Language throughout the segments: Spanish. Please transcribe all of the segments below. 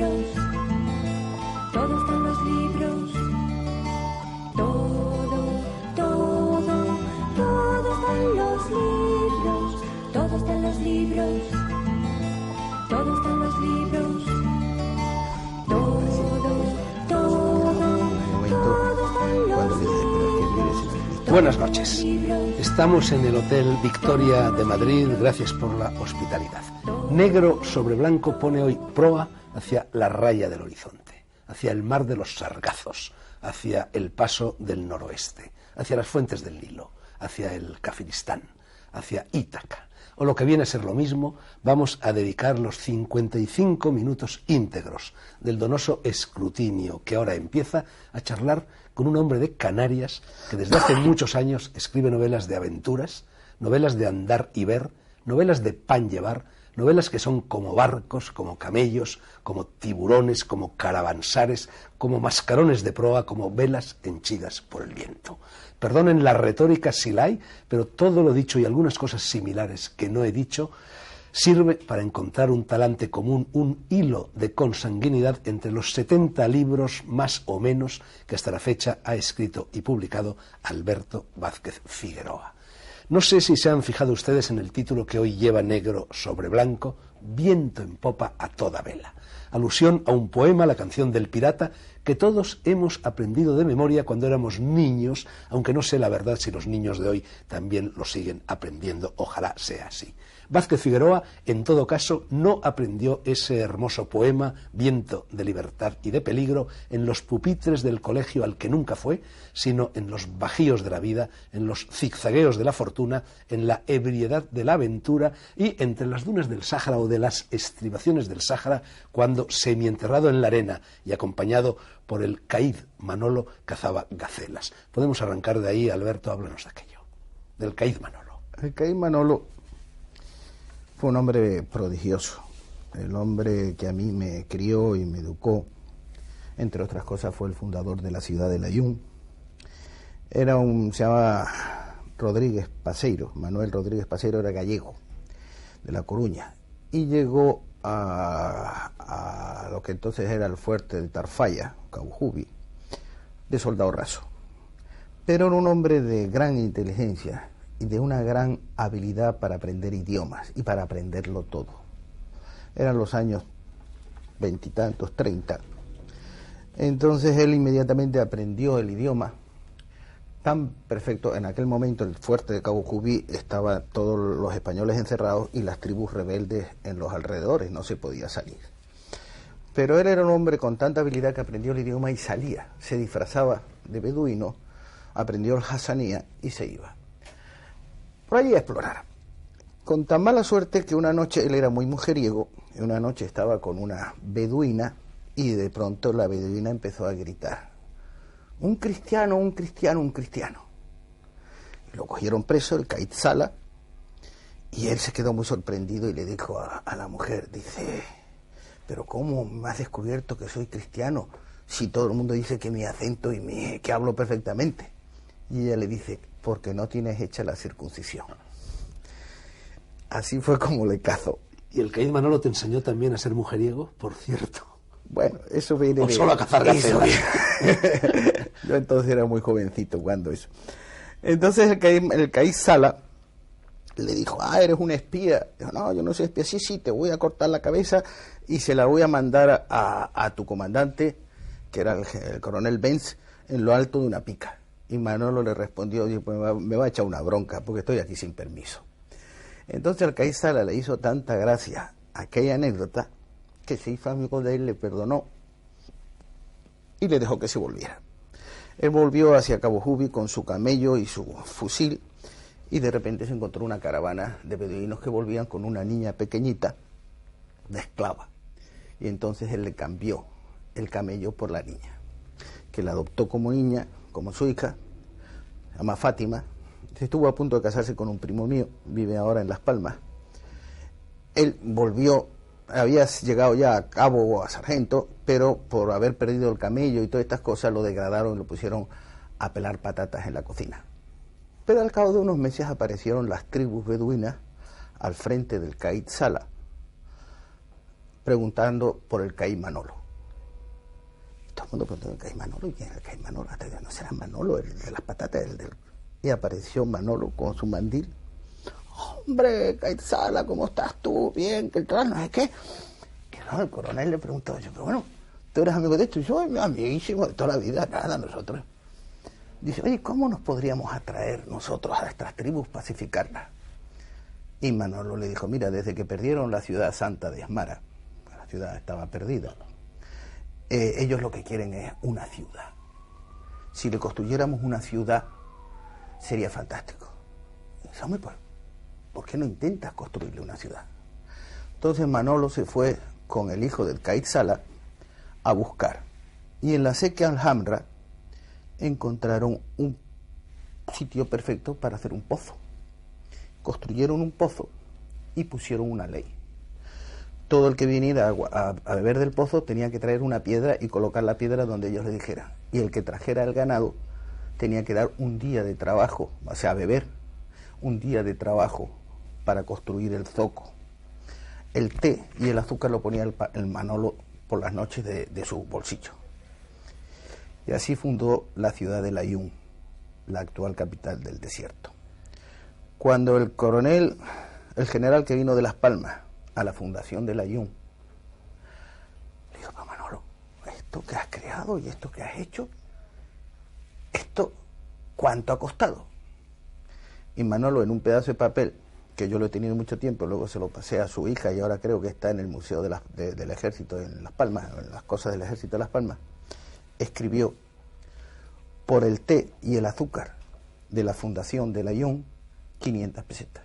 libros, todo está en los libros. Todo, todo, todo está en los libros. Todo está en los libros. Todo está en los libros. Todo, todo, todo está en los libros. Buenas noches. Estamos en el Hotel Victoria de Madrid. Gracias por la hospitalidad. Negro sobre blanco pone hoy proa hacia la raya del horizonte, hacia el mar de los sargazos, hacia el paso del noroeste, hacia las fuentes del Nilo, hacia el Kafiristán, hacia Ítaca. O lo que viene a ser lo mismo, vamos a dedicar los 55 minutos íntegros del donoso escrutinio que ahora empieza a charlar con un hombre de Canarias que desde hace muchos años escribe novelas de aventuras, novelas de andar y ver, novelas de pan llevar, novelas que son como barcos, como camellos, como tiburones, como caravansares, como mascarones de proa, como velas henchidas por el viento. Perdonen la retórica si la hay, pero todo lo dicho y algunas cosas similares que no he dicho sirve para encontrar un talante común, un hilo de consanguinidad entre los 70 libros más o menos que hasta la fecha ha escrito y publicado Alberto Vázquez Figueroa. No sé si se han fijado ustedes en el título que hoy lleva negro sobre blanco, Viento en popa a toda vela. Alusión a un poema, la canción del pirata, que todos hemos aprendido de memoria cuando éramos niños, aunque no sé la verdad si los niños de hoy también lo siguen aprendiendo, ojalá sea así. Vázquez Figueroa, en todo caso, no aprendió ese hermoso poema, Viento de libertad y de peligro, en los pupitres del colegio al que nunca fue, sino en los bajíos de la vida, en los zigzagueos de la fortuna, en la ebriedad de la aventura y entre las dunas del Sáhara o de las estribaciones del Sáhara, cuando, semienterrado en la arena y acompañado por el Caid Manolo, cazaba gacelas. Podemos arrancar de ahí, Alberto, háblanos de aquello, del Caid Manolo. El Caid Manolo fue un hombre prodigioso, el hombre que a mí me crió y me educó. Entre otras cosas fue el fundador de la ciudad de Layún. Se llamaba Rodríguez Paseiro, Manuel Rodríguez Paseiro, era gallego, de La Coruña, y llegó a lo que entonces era el fuerte de Tarfaya, Cabo Jubi, de soldado raso. Pero era un hombre de gran inteligencia y de una gran habilidad para aprender idiomas y para aprenderlo todo. Eran los años veintitantos, 30. Entonces él inmediatamente aprendió el idioma tan perfecto. En aquel momento el fuerte de Cabo Jubí estaba todos los españoles encerrados y las tribus rebeldes en los alrededores, no se podía salir. Pero él era un hombre con tanta habilidad que aprendió el idioma y salía, se disfrazaba de beduino, aprendió el hasanía y se iba por allí a explorar. Con tan mala suerte que una noche, él era muy mujeriego, y una noche estaba con una beduina y de pronto la beduina empezó a gritar: un cristiano, un cristiano, un cristiano. Y lo cogieron preso, el Caid Sala, y él se quedó muy sorprendido y le dijo a la mujer, dice: pero ¿cómo me has descubierto que soy cristiano si todo el mundo dice que mi acento y que hablo perfectamente? Y ella le dice: porque no tienes hecha la circuncisión. Así fue como le cazó. ¿Y el Caid Manolo te enseñó también a ser mujeriego, por cierto? Bueno, eso viene ¿O solo a cazar gacelas? Yo entonces era muy jovencito cuando eso. Entonces el Caid Sala le dijo: eres un espía. Dijo: no, yo no soy espía. Sí, te voy a cortar la cabeza y se la voy a mandar a tu comandante, que era el coronel Benz, en lo alto de una pica. Y Manolo le respondió: pues me va a echar una bronca porque estoy aquí sin permiso. Entonces el Caid Sala le hizo tanta gracia aquella anécdota que se hizo amigo de él, le perdonó y le dejó que se volviera. Él volvió hacia Cabo Jubi con su camello y su fusil, y de repente se encontró una caravana de beduinos que volvían con una niña pequeñita de esclava. Y entonces él le cambió el camello por la niña, que la adoptó como niña, como su hija, se llama Fátima. Estuvo a punto de casarse con un primo mío, vive ahora en Las Palmas. Él volvió, había llegado ya a cabo o a sargento, pero por haber perdido el camello y todas estas cosas lo degradaron y lo pusieron a pelar patatas en la cocina. Pero al cabo de unos meses aparecieron las tribus beduinas al frente del Caid Sala, preguntando por el CAI Manolo. Todo el mundo preguntó, ¿el CAI Manolo? ¿Y quién es el CAI Manolo? No será Manolo, el de las patatas, Y apareció Manolo con su mandil. Hombre, CAI Sala, ¿cómo estás tú? Bien, ¿qué tal? No sé qué. Que no, el coronel le preguntó, yo, pero bueno, ¿tú eres amigo de esto? Y yo, amiguísimo de toda la vida, nada, nosotros. Dice, oye, ¿cómo nos podríamos atraer nosotros a estas tribus, pacificarlas? Y Manolo le dijo, mira, desde que perdieron la ciudad santa de Asmara, la ciudad estaba perdida, ellos lo que quieren es una ciudad. Si le construyéramos una ciudad, sería fantástico. Y dice, hombre, pues, ¿por qué no intentas construirle una ciudad? Entonces Manolo se fue con el hijo del Caid Sala a buscar. Y en la sequía Alhambra encontraron un sitio perfecto para hacer un pozo. Construyeron un pozo y pusieron una ley. Todo el que viniera a beber del pozo tenía que traer una piedra y colocar la piedra donde ellos le dijeran. Y el que trajera el ganado tenía que dar un día de trabajo, o sea, beber un día de trabajo para construir el zoco. El té y el azúcar lo ponía el Manolo por las noches de su bolsillo. Y así fundó la ciudad de Layún, la actual capital del desierto. Cuando el general que vino de Las Palmas a la fundación de Layún, le dijo, Manolo, esto que has creado y esto que has hecho, esto, ¿cuánto ha costado? Y Manolo, en un pedazo de papel, que yo lo he tenido mucho tiempo, luego se lo pasé a su hija y ahora creo que está en el Museo del Ejército en Las Palmas, en las cosas del Ejército de Las Palmas, escribió, por el té y el azúcar de la fundación de Layún, 500 pesetas.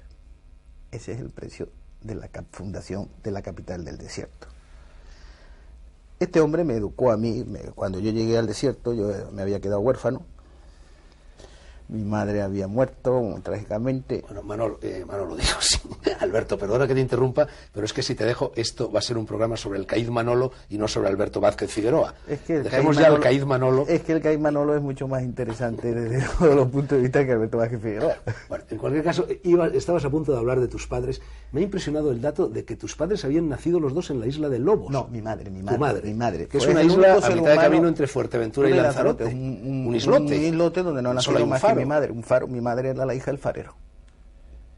Ese es el precio de la fundación de la capital del desierto. Este hombre me educó a mí, cuando yo llegué al desierto, yo me había quedado huérfano, mi madre había muerto trágicamente. Bueno, Manolo digo, sí. Alberto, perdona que te interrumpa, pero es que si te dejo, esto va a ser un programa sobre el Caid Manolo y no sobre Alberto Vázquez Figueroa. Es que dejemos ya el Caid Manolo. Es que el Caid Manolo es mucho más interesante desde todos los puntos de vista que Alberto Vázquez Figueroa. Bueno, en cualquier caso, estabas a punto de hablar de tus padres. Me ha impresionado el dato de que tus padres habían nacido los dos en la isla de Lobos. No, mi madre. Tu madre. Mi madre. Que es una isla a mitad de camino entre Fuerteventura y Lanzarote. Un islote. Un islote donde no ha nacido más que mi madre. Un faro. Mi madre era la hija del farero.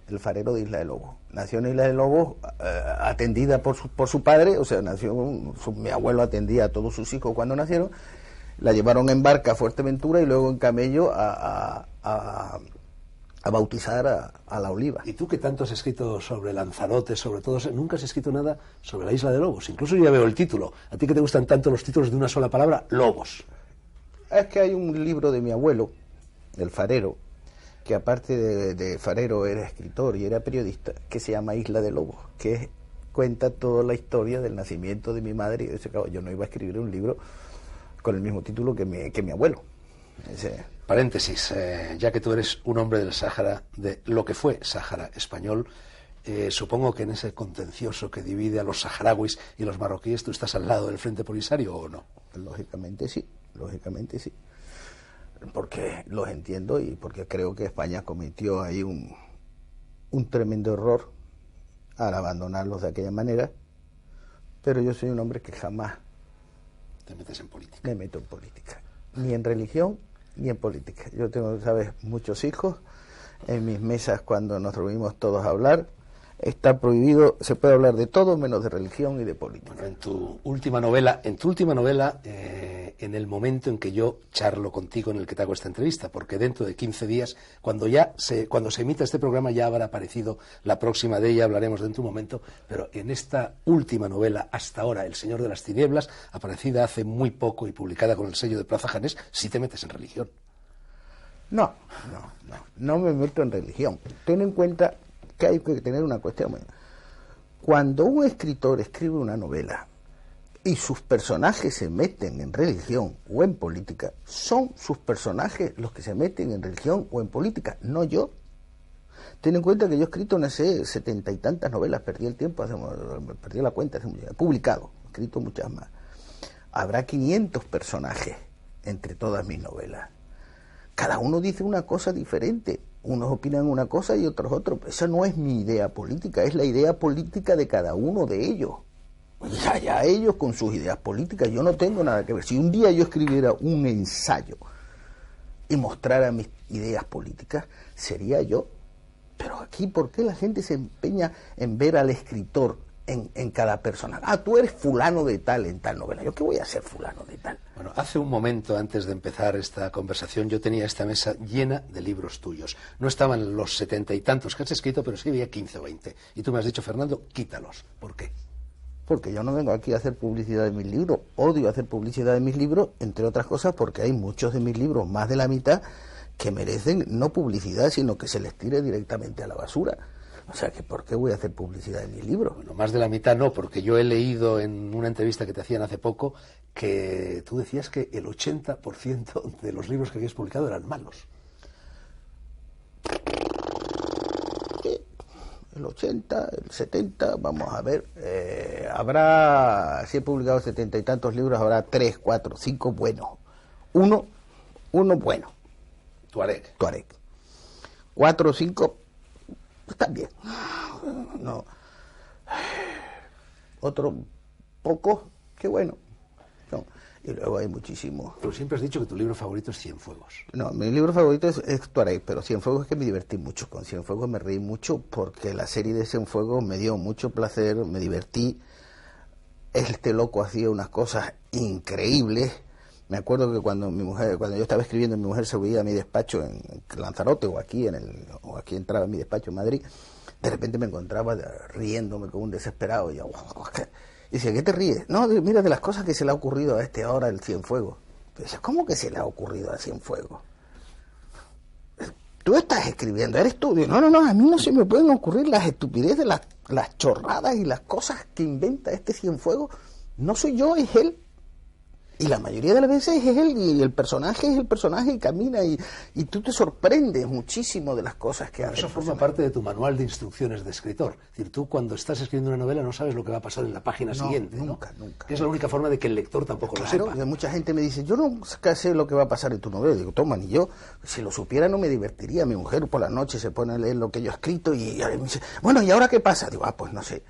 El farero de Isla de Lobos. Nació en Isla de Lobos, atendida por su padre, o sea, mi abuelo atendía a todos sus hijos cuando nacieron, la llevaron en barca a Fuerteventura y luego en camello a bautizar a la Oliva. ¿Y tú que tanto has escrito sobre Lanzarote, sobre todo, nunca has escrito nada sobre la Isla de Lobos? Incluso ya veo el título. ¿A ti que te gustan tanto los títulos de una sola palabra? Lobos. Es que hay un libro de mi abuelo, el farero, que aparte de farero era escritor y era periodista, que se llama Isla de Lobos, que cuenta toda la historia del nacimiento de mi madre. Y dice, claro, yo no iba a escribir un libro con el mismo título que mi abuelo. Paréntesis, ya que tú eres un hombre del Sáhara, de lo que fue Sáhara español, supongo que en ese contencioso que divide a los saharauis y los marroquíes, ¿tú estás al lado del Frente Polisario o no? Lógicamente sí. Porque los entiendo y porque creo que España cometió ahí un tremendo error al abandonarlos de aquella manera, pero yo soy un hombre que jamás te metes en política. Me meto en política, ni en religión ni en política. Yo tengo, sabes, muchos hijos. En mis mesas, cuando nos reunimos todos a hablar, está prohibido, se puede hablar de todo menos de religión y de política. Bueno, en tu última novela, en el momento en que yo charlo contigo en el que te hago esta entrevista, porque dentro de 15 días, cuando se emita este programa, ya habrá aparecido la próxima de ella, hablaremos dentro de un momento, pero en esta última novela, hasta ahora, El Señor de las Tinieblas, aparecida hace muy poco y publicada con el sello de Plaza Janés, sí te metes en religión. No me meto en religión. Ten en cuenta que hay que tener una cuestión. Cuando un escritor escribe una novela y sus personajes se meten en religión o en política, son sus personajes los que se meten en religión o en política, no yo. Ten en cuenta que yo he escrito, no sé, 70 y tantas novelas, perdí el tiempo, perdí la cuenta, he publicado, he escrito muchas más. Habrá 500 personajes entre todas mis novelas. Cada uno dice una cosa diferente. Unos opinan una cosa y otros otra. Esa no es mi idea política, es la idea política de cada uno de ellos. Y allá ellos con sus ideas políticas, yo no tengo nada que ver. Si un día yo escribiera un ensayo y mostrara mis ideas políticas, sería yo. Pero aquí, ¿por qué la gente se empeña en ver al escritor en cada persona? Ah, tú eres fulano de tal en tal novela. ¿Yo qué voy a ser fulano de tal? Bueno, hace un momento, antes de empezar esta conversación, yo tenía esta mesa llena de libros tuyos. No estaban los 70 y tantos que has escrito, pero sí había 15 o 20. Y tú me has dicho, Fernando, quítalos. ¿Por qué? Porque yo no vengo aquí a hacer publicidad de mis libros. Odio hacer publicidad de mis libros, entre otras cosas porque hay muchos de mis libros, más de la mitad, que merecen no publicidad, sino que se les tire directamente a la basura. O sea, que ¿por qué voy a hacer publicidad de mis libros? Bueno, más de la mitad no, porque yo he leído en una entrevista que te hacían hace poco que tú decías que el 80% de los libros que habías publicado eran malos. El 80, el 70, vamos a ver, habrá, si he publicado 70 y tantos libros, habrá 3, 4, 5 buenos. Uno bueno. Tuareg. 4 o 5, están bien. No. Otro poco, qué bueno. No. Y luego hay muchísimos. Pero siempre has dicho que tu libro favorito es Cienfuegos. No, mi libro favorito es Tuareg, pero Cienfuegos es que me divertí mucho. Con Cienfuegos me reí mucho porque la serie de Cienfuegos me dio mucho placer, me divertí. Este loco hacía unas cosas increíbles. Me acuerdo que cuando yo estaba escribiendo, mi mujer se subía a mi despacho en Lanzarote o aquí entraba a mi despacho en Madrid. De repente me encontraba riéndome como un desesperado. Y yo, y decía, ¿qué te ríes? No, mira de las cosas que se le ha ocurrido a este ahora el Cienfuegos. Dice, ¿cómo que se le ha ocurrido a Cienfuegos? Tú estás escribiendo, eres tú. Digo, no, a mí no se me pueden ocurrir las estupideces, las chorradas y las cosas que inventa este Cienfuegos. No soy yo, es él. Y la mayoría de las veces es él, y el personaje es el personaje y camina, y tú te sorprendes muchísimo de las cosas que hace. Eso forma parte de tu manual de instrucciones de escritor. Es decir, tú cuando estás escribiendo una novela no sabes lo que va a pasar en la página siguiente. Nunca. Que es la única forma de que el lector tampoco lo sepa. Claro, mucha gente me dice, yo no sé lo que va a pasar en tu novela. Digo, toma, ni yo, si lo supiera no me divertiría. Mi mujer por la noche se pone a leer lo que yo he escrito y me dice, bueno, ¿y ahora qué pasa? Digo, pues no sé.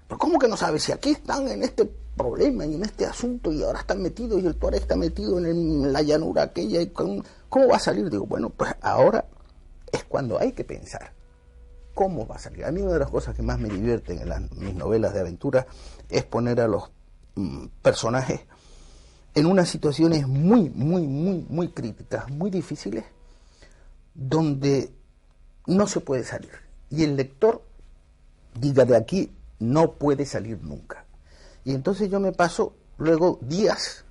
Pero ¿cómo que no sabes? Si aquí están en este problema y en este asunto y ahora están metidos y el Tuareg está metido en la llanura aquella, y ¿cómo va a salir? Digo, bueno, pues ahora es cuando hay que pensar cómo va a salir. A mí una de las cosas que más me divierten en mis novelas de aventura es poner a los personajes en unas situaciones muy críticas, muy difíciles, donde no se puede salir. Y el lector diga, de aquí no puede salir nunca. Y entonces yo me paso luego días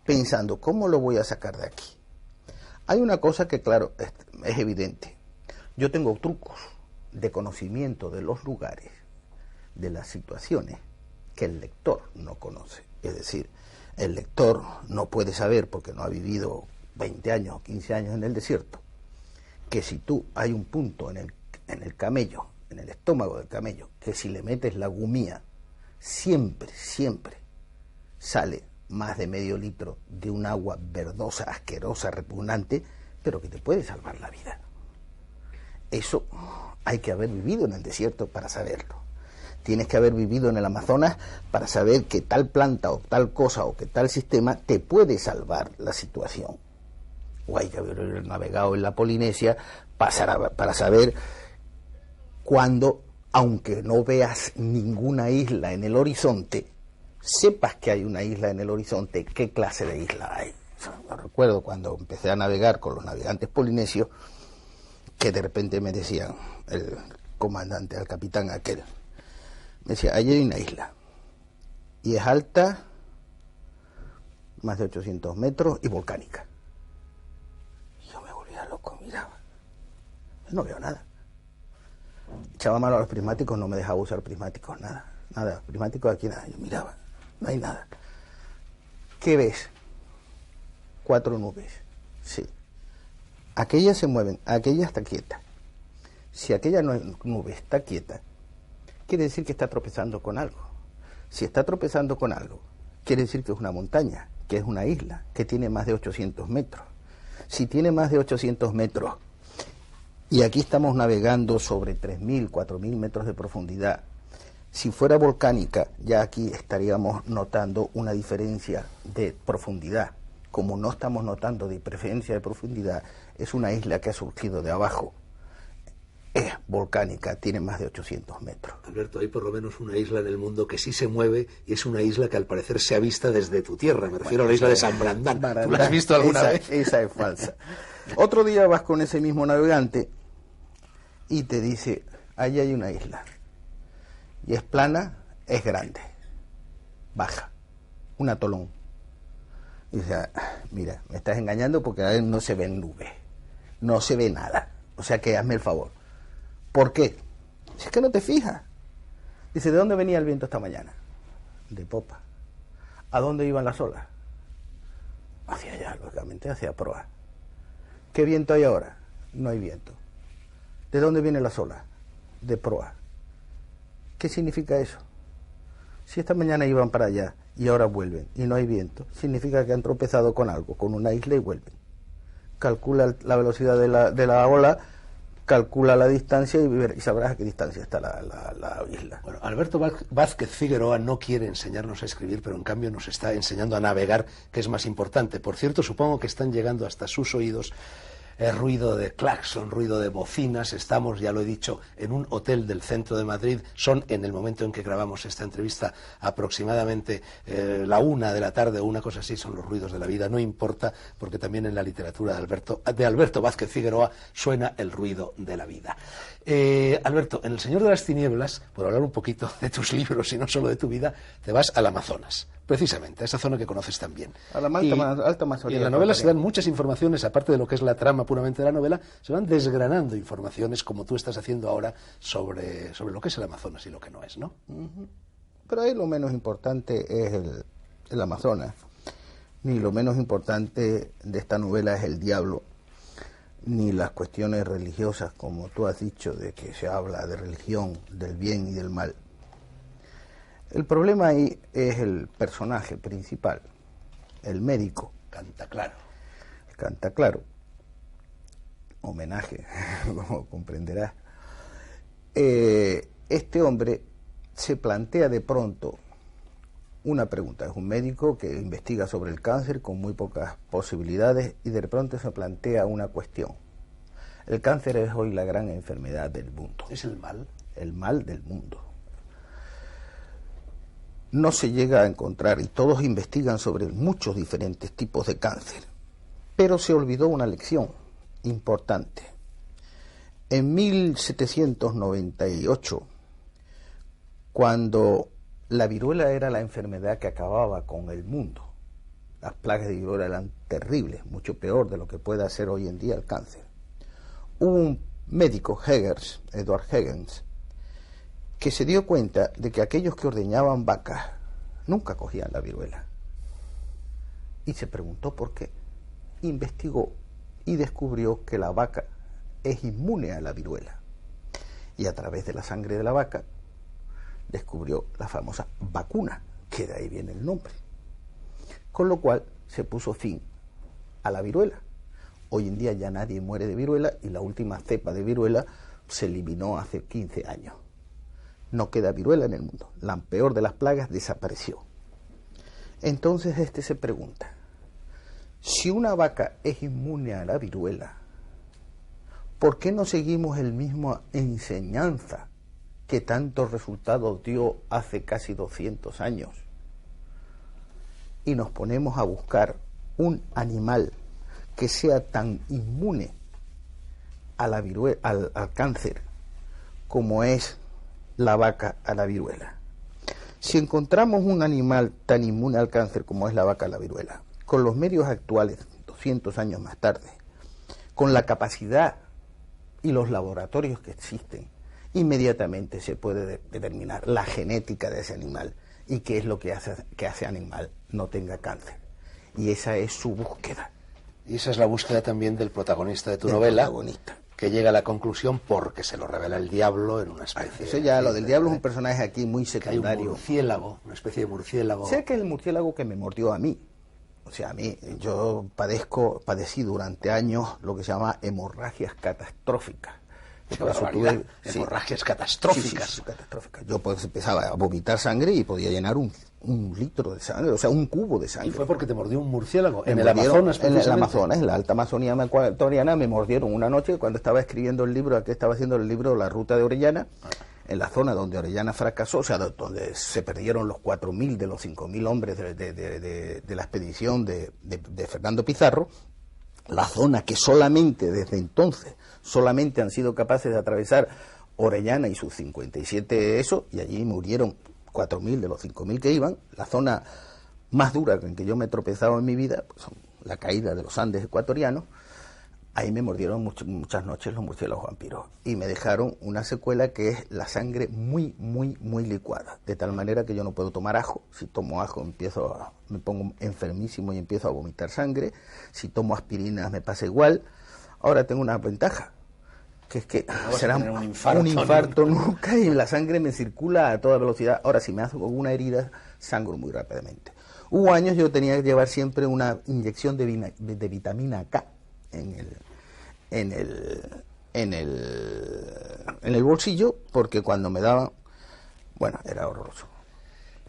pensando, ¿cómo lo voy a sacar de aquí? Hay una cosa que, claro, es evidente. Yo tengo trucos de conocimiento de los lugares, de las situaciones, que el lector no conoce. Es decir, el lector no puede saber, porque no ha vivido 20 años o 15 años en el desierto, que si tú hay un punto en el camello, en el estómago del camello, que si le metes la gumía, siempre sale más de medio litro de un agua verdosa, asquerosa, repugnante, pero que te puede salvar la vida. Eso hay que haber vivido en el desierto para saberlo. Tienes que haber vivido en el Amazonas para saber que tal planta o tal cosa o que tal sistema te puede salvar la situación. O hay que haber navegado en la Polinesia para saber cuando, aunque no veas ninguna isla en el horizonte, sepas que hay una isla en el horizonte, qué clase de isla hay. Yo recuerdo cuando empecé a navegar con los navegantes polinesios, que de repente me decían, el comandante, el capitán aquel, me decía, allí hay una isla, y es alta, más de 800 metros, y volcánica. Y yo me volvía loco, miraba, no veo nada. Echaba mano a los prismáticos, no me dejaba usar prismáticos, nada, prismáticos aquí nada, yo miraba, no hay nada. ¿Qué ves? 4 nubes, sí. Aquellas se mueven, aquella está quieta. Si aquella nube está quieta, quiere decir que está tropezando con algo. Si está tropezando con algo, quiere decir que es una montaña, que es una isla, que tiene más de 800 metros. Si tiene más de 800 metros, y aquí estamos navegando sobre 3.000, 4.000 metros de profundidad, Si fuera volcánica, ya aquí estaríamos notando una diferencia de profundidad. Como no estamos notando diferencia de profundidad, es una isla que ha surgido de abajo. Es volcánica, tiene más de 800 metros. Alberto, hay por lo menos una isla en el mundo que sí se mueve y es una isla que al parecer se ha vista desde tu tierra. Me refiero a la isla de San Brandán. ¿Tú la has visto alguna vez? Esa es falsa. Otro día vas con ese mismo navegante y te dice, allí hay una isla. Y es plana, es grande, baja, un atolón. Y dice, mira, me estás engañando porque ahí no se ven nubes, no se ve nada. O sea que hazme el favor. ¿Por qué? Si es que no te fijas. Dice, ¿de dónde venía el viento esta mañana? De popa. ¿A dónde iban las olas? Hacia allá, lógicamente, hacia proa. ¿Qué viento hay ahora? No hay viento. ¿De dónde vienen las olas? De proa. ¿Qué significa eso? Si esta mañana iban para allá y ahora vuelven y no hay viento, significa que han tropezado con algo, con una isla y vuelven. Calcula la velocidad de la ola, calcula la distancia y sabrás a qué distancia está la isla. Bueno, Alberto Vázquez Figueroa no quiere enseñarnos a escribir, pero en cambio nos está enseñando a navegar, que es más importante. Por cierto, supongo que están llegando hasta sus oídos ruido de claxon, ruido de bocinas. Estamos, ya lo he dicho, en un hotel del centro de Madrid. Son, en el momento en que grabamos esta entrevista, aproximadamente la 1 de la tarde o una cosa así. Son los ruidos de la vida. No importa, porque también en la literatura de Alberto Vázquez Figueroa suena el ruido de la vida. Alberto, en El Señor de las Tinieblas, por hablar un poquito de tus libros y no solo de tu vida, te vas al Amazonas. Precisamente, a esa zona que conoces tan bien. A la alta Amazonía. Y en la novela se dan muchas informaciones, aparte de lo que es la trama puramente de la novela, se van desgranando informaciones, como tú estás haciendo ahora, sobre lo que es el Amazonas y lo que no es, ¿no? Pero ahí lo menos importante es el Amazonas, ni lo menos importante de esta novela es el diablo, ni las cuestiones religiosas, como tú has dicho, de que se habla de religión, del bien y del mal. El problema ahí es el personaje principal, el médico. Cantaclaro. Cantaclaro. Homenaje, como comprenderás. Este hombre se plantea de pronto una pregunta. Es un médico que investiga sobre el cáncer con muy pocas posibilidades y de pronto se plantea una cuestión. El cáncer es hoy la gran enfermedad del mundo. ¿Es el mal? El mal del mundo. No se llega a encontrar, y todos investigan sobre muchos diferentes tipos de cáncer, pero se olvidó una lección importante. En 1798, cuando la viruela era la enfermedad que acababa con el mundo, las plagas de viruela eran terribles, mucho peor de lo que puede hacer hoy en día el cáncer, hubo un médico, Edward Higgins, que se dio cuenta de que aquellos que ordeñaban vacas nunca cogían la viruela. Y se preguntó por qué. Investigó y descubrió que la vaca es inmune a la viruela. Y a través de la sangre de la vaca descubrió la famosa vacuna, que de ahí viene el nombre. Con lo cual se puso fin a la viruela. Hoy en día ya nadie muere de viruela y la última cepa de viruela se eliminó hace 15 años. No queda viruela en el mundo. La peor de las plagas desapareció. Entonces se pregunta, si una vaca es inmune a la viruela, ¿por qué no seguimos el mismo enseñanza que tantos resultados dio hace casi 200 años? Y nos ponemos a buscar un animal que sea tan inmune a la viruela, al cáncer, como es la vaca a la viruela. Si encontramos un animal tan inmune al cáncer como es la vaca a la viruela, con los medios actuales, 200 años más tarde, con la capacidad y los laboratorios que existen, inmediatamente se puede determinar la genética de ese animal y qué es lo que hace que ese animal no tenga cáncer. Y esa es su búsqueda. Y esa es la búsqueda también del protagonista de tu novela, que llega a la conclusión porque se lo revela el diablo en una especie... Eso ya, lo del diablo es un personaje aquí muy secundario. Hay un murciélago, una especie de murciélago. Sé que es el murciélago que me mordió a mí. O sea, a mí, yo padecí durante años lo que se llama hemorragias catastróficas. Qué Por eso barbaridad. sí. Hemorragias catastróficas. Sí, catastróficas. Yo pues empezaba a vomitar sangre y podía llenar un litro de sangre, o sea, un cubo de sangre. Y fue porque te mordió un murciélago en Me el mordieron Amazonas, en el precisamente. Amazonas, en la alta Amazonía ecuatoriana, me mordieron una noche cuando estaba escribiendo el libro, aquí estaba haciendo el libro La Ruta de Orellana, en la zona donde Orellana fracasó, o sea, donde se perdieron los 4.000 de los 5.000 hombres de la expedición de Fernando Pizarro, la zona que solamente desde entonces, solamente han sido capaces de atravesar Orellana y sus 57 y allí murieron 4.000 de los 5.000 que iban. La zona más dura en que yo me he tropezado en mi vida, pues, son la caída de los Andes ecuatorianos. Ahí me mordieron muchas noches los murciélagos vampiros y me dejaron una secuela que es la sangre muy, muy, muy licuada, de tal manera que yo no puedo tomar ajo. Si tomo ajo me pongo enfermísimo y empiezo a vomitar sangre. Si tomo aspirinas me pasa igual. Ahora tengo una ventaja, que es que no será un infarto nunca, y la sangre me circula a toda velocidad. Ahora, si me hago una herida, sangro muy rápidamente. Hubo años yo tenía que llevar siempre una inyección de vitamina K en el bolsillo, porque cuando me daban, bueno, era horroroso.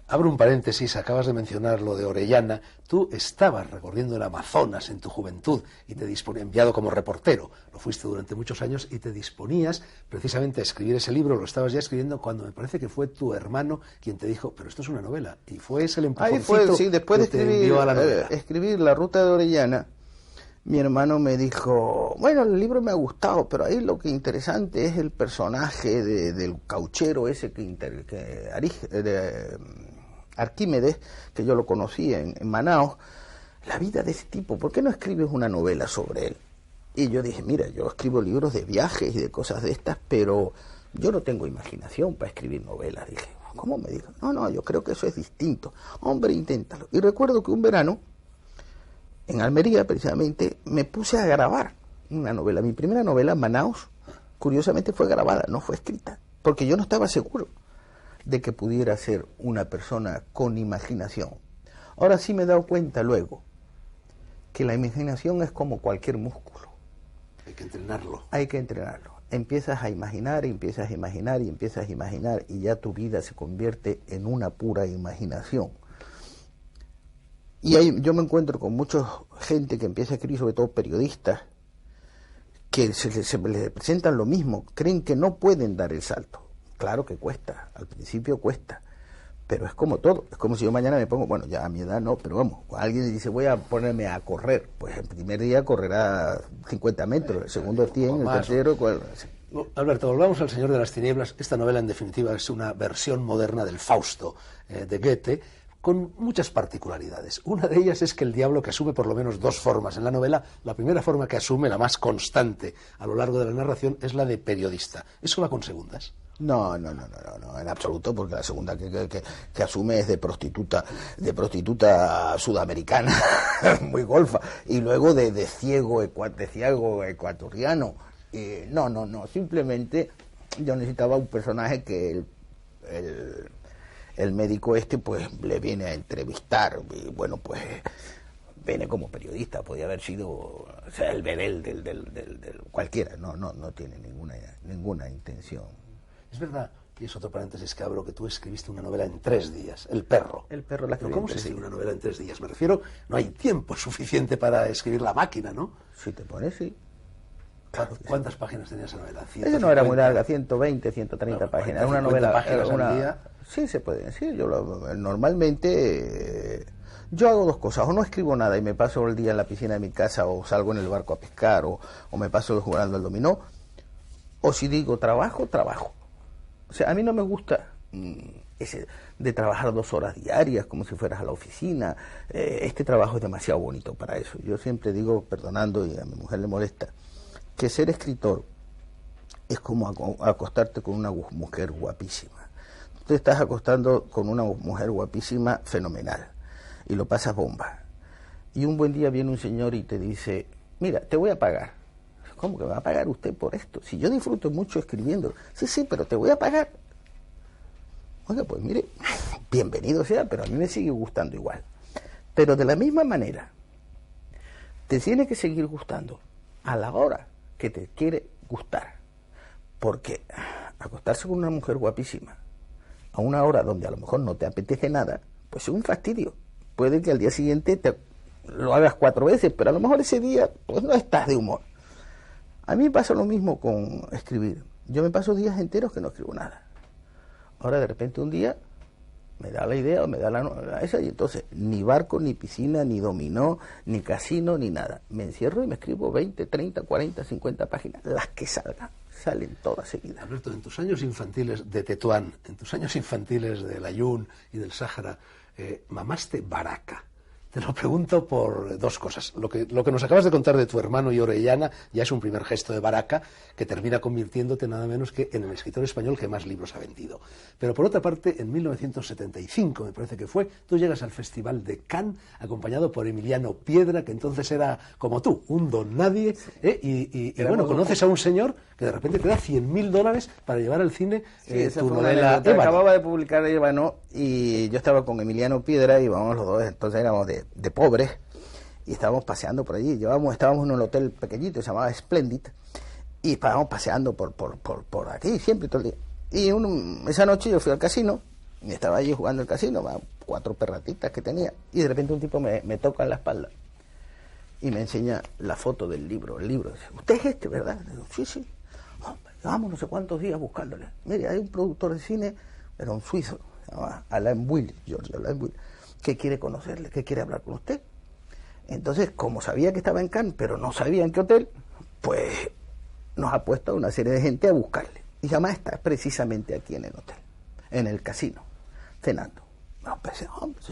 Abro un paréntesis, acabas de mencionar lo de Orellana. Tú estabas recorriendo el Amazonas en tu juventud y te disponías, enviado como reportero, lo fuiste durante muchos años y te disponías precisamente a escribir ese libro, lo estabas ya escribiendo cuando me parece que fue tu hermano quien te dijo, pero esto es una novela, y fue ese el empujoncito. Ahí fue, sí, después de que te envió a la novela. escribir La Ruta de Orellana, mi hermano me dijo, bueno, el libro me ha gustado, pero ahí lo que interesante es el personaje del cauchero ese Arquímedes, que yo lo conocí en Manaos, la vida de ese tipo, ¿por qué no escribes una novela sobre él? Y yo dije, mira, yo escribo libros de viajes y de cosas de estas, pero yo no tengo imaginación para escribir novelas. Dije, ¿cómo? Me dijo, no, yo creo que eso es distinto. Hombre, inténtalo. Y recuerdo que un verano, en Almería precisamente, me puse a grabar una novela. Mi primera novela, Manaos, curiosamente fue grabada, no fue escrita, porque yo no estaba seguro de que pudiera ser una persona con imaginación. Ahora sí me he dado cuenta luego que la imaginación es como cualquier músculo. Hay que entrenarlo. Hay que entrenarlo. Empiezas a imaginar, y ya tu vida se convierte en una pura imaginación. Y ahí yo me encuentro con mucha gente que empieza a escribir, sobre todo periodistas, que se les presentan lo mismo, creen que no pueden dar el salto. Claro que cuesta, al principio cuesta, pero es como todo, es como si yo mañana me pongo, bueno, ya a mi edad no, pero vamos, alguien dice voy a ponerme a correr, pues el primer día correrá 50 metros, el segundo 100, el tercero... Alberto, volvamos al Señor de las Tinieblas. Esta novela en definitiva es una versión moderna del Fausto de Goethe, con muchas particularidades. Una de ellas es que el diablo, que asume por lo menos dos formas en la novela, la primera forma que asume, la más constante a lo largo de la narración, es la de periodista. ¿Eso va con segundas? No, en absoluto, porque la segunda que asume es de prostituta sudamericana, muy golfa, y luego de ciego ecuatoriano. No, simplemente yo necesitaba un personaje que el médico pues le viene a entrevistar, y bueno, pues viene como periodista, podía haber sido, o sea, el bedel del cualquiera, no tiene ninguna intención. Es verdad, y es otro paréntesis que abro, que tú escribiste una novela en 3 días, El perro. El perro la escribí. ¿Pero cómo se escribe una novela en 3 días? Me refiero, no hay tiempo suficiente para escribir la máquina, ¿no? Si te pones, sí. ¿Cuántas páginas tenía esa novela? Esa no era muy larga, 120, 130 páginas. Era una novela... páginas al día. Sí, se puede decir. Normalmente yo hago dos cosas. O no escribo nada y me paso el día en la piscina de mi casa, o salgo en el barco a pescar, o me paso jugando al dominó. O si digo trabajo. O sea, a mí no me gusta ese de trabajar 2 horas diarias como si fueras a la oficina. Este trabajo es demasiado bonito para eso. Yo siempre digo, perdonando, y a mi mujer le molesta, que ser escritor es como acostarte con una mujer guapísima. Tú te estás acostando con una mujer guapísima, fenomenal, y lo pasas bomba. Y un buen día viene un señor y te dice, mira, te voy a pagar. ¿Cómo que me va a pagar usted por esto? Si yo disfruto mucho escribiendo. Sí, pero te voy a pagar. Oiga, pues mire, bienvenido sea, pero a mí me sigue gustando igual. Pero de la misma manera, te tiene que seguir gustando a la hora que te quiere gustar. porque acostarse con una mujer guapísima a una hora donde a lo mejor no te apetece nada, pues es un fastidio. Puede que al día siguiente lo hagas 4 veces, pero a lo mejor ese día pues no estás de humor. A mí me pasa lo mismo con escribir. Yo me paso días enteros que no escribo nada. Ahora de repente un día me da la idea o me da esa, y entonces ni barco, ni piscina, ni dominó, ni casino, ni nada. Me encierro y me escribo 20, 30, 40, 50 páginas, las que salgan. Salen todas seguidas. Alberto, en tus años infantiles de Tetuán, en tus años infantiles del Ayun y del Sáhara, mamaste baraca. Te lo pregunto por 2 cosas. Lo que nos acabas de contar de tu hermano y Orellana ya es un primer gesto de baraca que termina convirtiéndote nada menos que en el escritor español que más libros ha vendido. Pero por otra parte, en 1975, me parece que fue, tú llegas al Festival de Cannes acompañado por Emiliano Piedra, que entonces era como tú, un don nadie, y bueno, conoces a un señor que de repente te da $100.000 para llevar al cine tu novela Ébano. Acababa de publicar Ébano y yo estaba con Emiliano Piedra y íbamos los dos, entonces éramos de pobres y estábamos paseando por allí. Estábamos en un hotel pequeñito, se llamaba Splendid, y estábamos paseando por aquí siempre todo el día. Y esa noche yo fui al casino y estaba allí jugando el casino, 4 perratitas que tenía, y de repente un tipo me toca en la espalda y me enseña la foto del libro. El libro dice: "Usted es este, ¿verdad?" Le digo: "Sí, sí." "Hombre, llevamos no sé cuántos días buscándole. Mire, hay un productor de cine, era un suizo, se llama George Alain Boulle, que quiere conocerle, que quiere hablar con usted." Entonces, como sabía que estaba en Cannes, pero no sabía en qué hotel, pues nos ha puesto a una serie de gente a buscarle. Y además está precisamente aquí en el hotel, en el casino, cenando. No, pensé: hombre,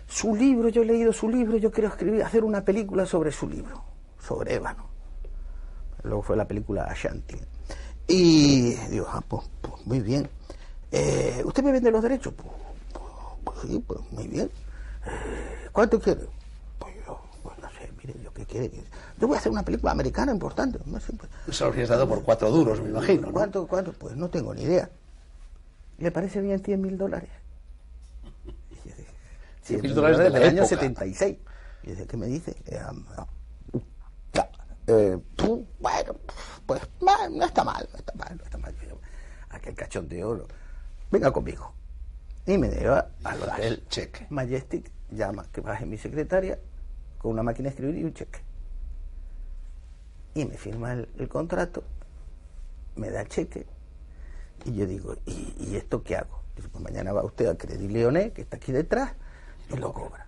su libro, yo he leído su libro, yo quiero hacer una película sobre su libro, sobre Ébano. Luego fue la película Ashanti. Y digo: pues muy bien. ¿Usted me vende los derechos? Pues sí, pues muy bien. ¿Cuánto quiere? Pues no sé, mire, yo qué quiere. Yo voy a hacer una película americana importante. No sé, pues, eso lo habrías dado por 4 duros, me imagino, ¿no? ¿Cuánto? Pues no tengo ni idea. ¿Le parece bien $100.000? $100.000 del año 76. Y dice: ¿qué me dice? Bueno, pues no está mal. Aquel cachondeo, venga conmigo. Y me lleva al hotel cheque. Majestic, llama que baje mi secretaria con una máquina de escribir y un cheque. Y me firma el contrato, me da el cheque, y yo digo: ¿y esto qué hago? Dice: pues mañana va usted a Credit Lyonnais, que está aquí detrás, y lo cobra.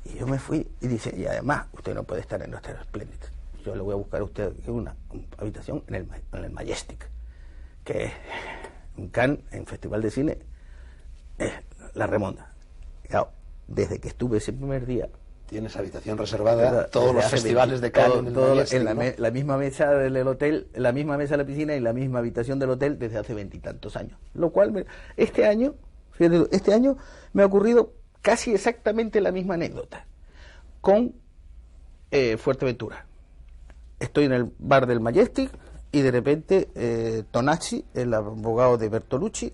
Y yo me fui, y dice: y además, usted no puede estar en nuestro Splendid. Yo le voy a buscar a usted una habitación en el Majestic, que es un Cannes, en Festival de Cine, es la remonta. Claro, desde que estuve ese primer día... Tienes habitación reservada, todos los festivales de Cannes, en la misma mesa del hotel, la misma mesa de la piscina y la misma habitación del hotel desde hace 20 y tantos años. Lo cual, este año me ha ocurrido casi exactamente la misma anécdota con Fuerteventura. Estoy en el bar del Majestic y de repente Tonacci, el abogado de Bertolucci,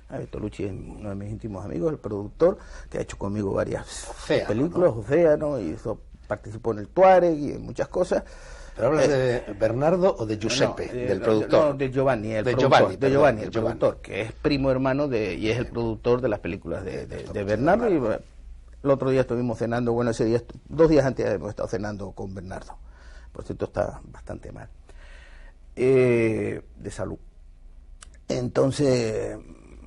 Bertolucci es uno de mis íntimos amigos, el productor, que ha hecho conmigo varias películas, ¿no? Océano, y participó en el Tuareg y en muchas cosas. ¿Pero hablas de Bernardo o de Giuseppe, del productor? No, de Giovanni, el productor, que es primo hermano y es el productor de las películas de Bernardo. Y el otro día estuvimos cenando, bueno, ese día, 2 días antes hemos estado cenando con Bernardo. Por cierto, está bastante mal de salud. Entonces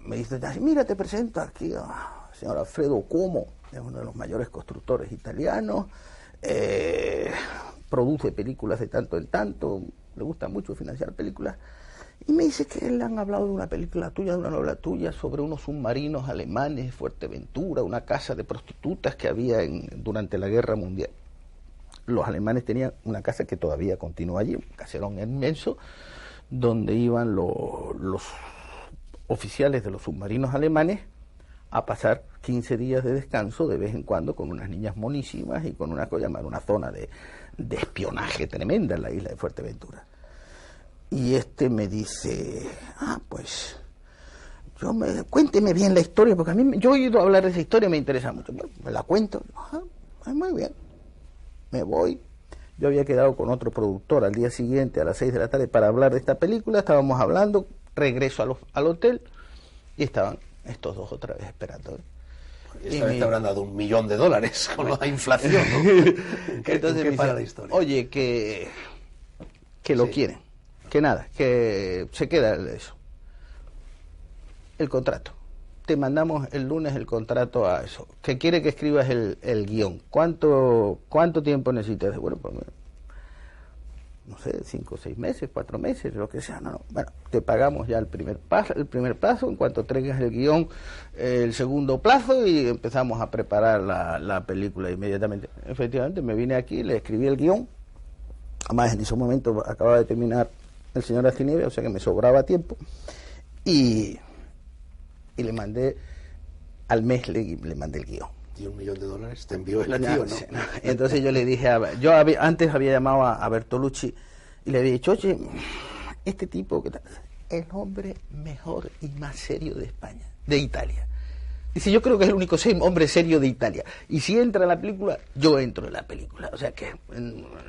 me dice: mira, te presento aquí al señor Alfredo Cuomo, es uno de los mayores constructores italianos, produce películas de tanto en tanto, le gusta mucho financiar películas, y me dice que le han hablado de una película tuya, de una novela tuya, sobre unos submarinos alemanes, Fuerteventura, una casa de prostitutas que había durante la Guerra Mundial. Los alemanes tenían una casa que todavía continúa allí, un caserón inmenso, donde iban los oficiales de los submarinos alemanes a pasar 15 días de descanso de vez en cuando con unas niñas monísimas y con una una zona de espionaje tremenda en la isla de Fuerteventura. Y me dice: pues cuénteme bien la historia, porque a mí, yo he oído hablar de esa historia y me interesa mucho. Bueno, me la cuento. Muy bien. Me voy, Yo había quedado con otro productor al día siguiente a las 6 de la tarde para hablar de esta película, estábamos hablando, regreso al hotel y estaban estos dos otra vez esperando. Esta vez te habrán dado $1 millón con la inflación, ¿no? Entonces ¿Qué me para dice, la historia? oye, que lo quieren, que nada, que se queda eso. El contrato. Te mandamos el lunes el contrato a eso. Que quiere que escribas el guión. ¿Cuánto tiempo necesitas? Bueno, pues no sé, 5 o 6 meses, 4 meses, lo que sea. No. Bueno, te pagamos ya el primer plazo, en cuanto traigas el guión, el segundo plazo, y empezamos a preparar la película inmediatamente. Efectivamente, me vine aquí, le escribí el guión. Además, en ese momento acababa de terminar El señor Astinieves, o sea que me sobraba tiempo. Y le mandé, al mes le mandé el guión. ¿Y $1 millón te envió el tío, no? Sí, no. Entonces yo le dije, antes había llamado a Bertolucci y le había dicho, oye, este tipo, ¿qué tal? El hombre mejor y más serio de España, de Italia. Dice, yo creo que es el único hombre serio de Italia. Y si entra en la película, yo entro en la película. O sea que,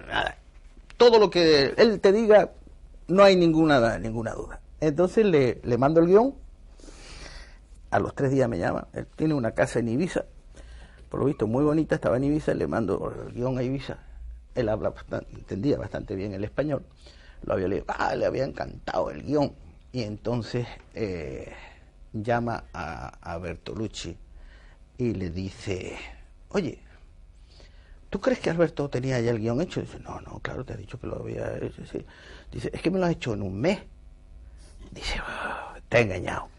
nada, todo lo que él te diga, no hay ninguna duda. Entonces le mando el guión. A los 3 días me llama, él tiene una casa en Ibiza, por lo visto muy bonita, estaba en Ibiza, le mando el guión a Ibiza, él entendía bastante bien el español, lo había leído, le había encantado el guión, y entonces llama a Bertolucci y le dice, oye, ¿tú crees que Alberto tenía ya el guión hecho? Dice, no, claro, te ha dicho que lo había hecho, sí. Dice, es que me lo has hecho en un mes. Dice, te ha engañado.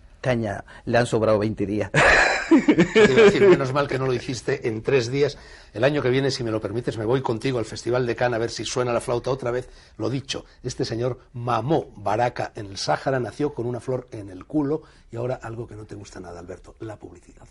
Le han sobrado 20 días. Te iba a decir, menos mal que no lo hiciste en 3 días. El año que viene, si me lo permites, me voy contigo al Festival de Cannes a ver si suena la flauta otra vez. Lo dicho, este señor mamó Baraka en el Sáhara, nació con una flor en el culo, y ahora algo que no te gusta nada, Alberto, la publicidad.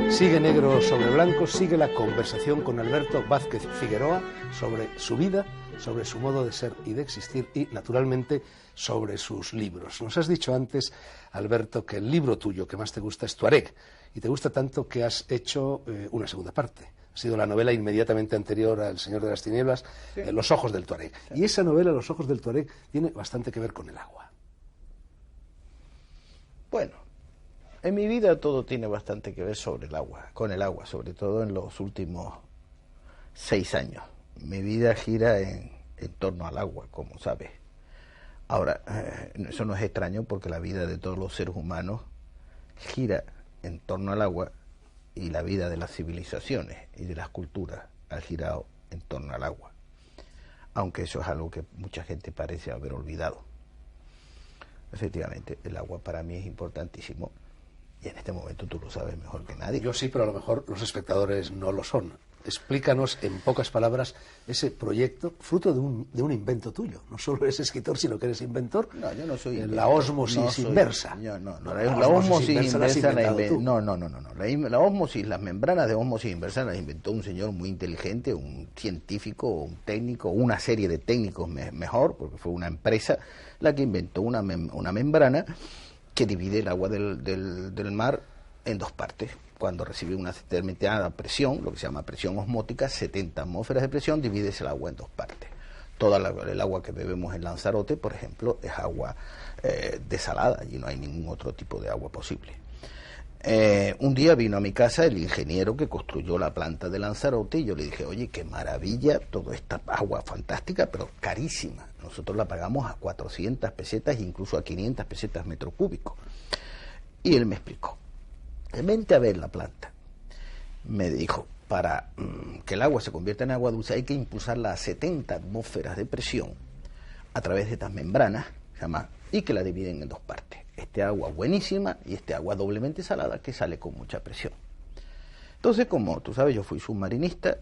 Sigue Negro sobre Blanco, sigue la conversación con Alberto Vázquez Figueroa sobre su vida, sobre su modo de ser y de existir y, naturalmente, sobre sus libros. Nos has dicho antes, Alberto, que el libro tuyo que más te gusta es Tuareg, y te gusta tanto que has hecho una segunda parte. Ha sido la novela inmediatamente anterior a El Señor de las Tinieblas, sí. Los ojos del Tuareg. Sí. Y esa novela, Los ojos del Tuareg, tiene bastante que ver con el agua. Bueno, en mi vida todo tiene bastante que ver con el agua, sobre todo en los últimos 6 años. Mi vida gira en torno al agua, como sabes. Ahora, eso no es extraño porque la vida de todos los seres humanos gira en torno al agua, y la vida de las civilizaciones y de las culturas ha girado en torno al agua. Aunque eso es algo que mucha gente parece haber olvidado. Efectivamente, el agua para mí es importantísimo. Y en este momento tú lo sabes mejor que nadie. Yo sí, pero a lo mejor los espectadores no lo son. Explícanos en pocas palabras ese proyecto, fruto de un invento tuyo. No solo eres escritor, sino que eres inventor. No, yo no soy inventor. La ósmosis inversa. La ósmosis inversa la ósmosis, las membranas de ósmosis inversa las inventó un señor muy inteligente, un científico, un técnico, una serie de técnicos mejor, porque fue una empresa la que inventó una membrana que divide el agua del mar en 2 partes. Cuando recibe una determinada presión, lo que se llama presión osmótica, 70 atmósferas de presión, divides el agua en 2 partes. Toda el agua que bebemos en Lanzarote, por ejemplo, es agua desalada, y no hay ningún otro tipo de agua posible. Un día vino a mi casa el ingeniero que construyó la planta de Lanzarote, y yo le dije, oye, qué maravilla, toda esta agua fantástica, pero carísima. Nosotros la pagamos a 400 pesetas, incluso a 500 pesetas metro cúbico. Y él me explicó, vente a ver la planta. Me dijo, para que el agua se convierta en agua dulce hay que impulsarla a 70 atmósferas de presión a través de estas membranas, y que la dividen en 2 partes. Este agua buenísima y este agua doblemente salada que sale con mucha presión. Entonces, como tú sabes, yo fui submarinista,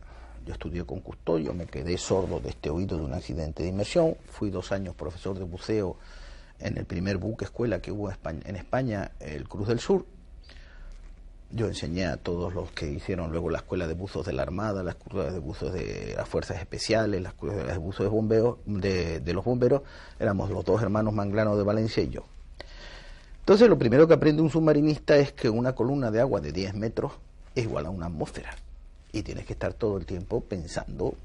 yo estudié con Custodio, me quedé sordo de este oído de un accidente de inmersión, fui 2 años profesor de buceo en el primer buque escuela que hubo en España, el Cruz del Sur. Yo enseñé a todos los que hicieron luego la escuela de buzos de la Armada, las escuelas de buzos de las Fuerzas Especiales, las escuelas de buzos de los bomberos, éramos los 2 hermanos Manglano de Valencia y yo. Entonces lo primero que aprende un submarinista es que una columna de agua de 10 metros es igual a una atmósfera. Y tienes que estar todo el tiempo pensando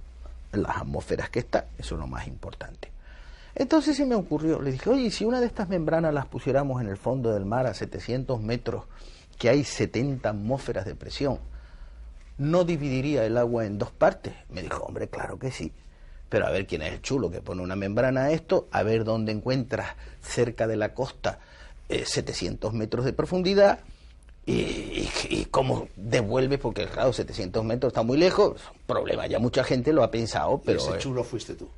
en las atmósferas que está, eso es lo más importante. Entonces se me ocurrió, le dije, oye, si una de estas membranas las pusiéramos en el fondo del mar a 700 metros, que hay 70 atmósferas de presión, ¿no dividiría el agua en dos partes? Me dijo, hombre, claro que sí. Pero a ver quién es el chulo que pone una membrana a esto, a ver dónde encuentras cerca de la costa 700 metros de profundidad y cómo devuelves, porque claro, 700 metros está muy lejos, es un problema, ya mucha gente lo ha pensado, pero... ¿Y ese chulo fuiste tú?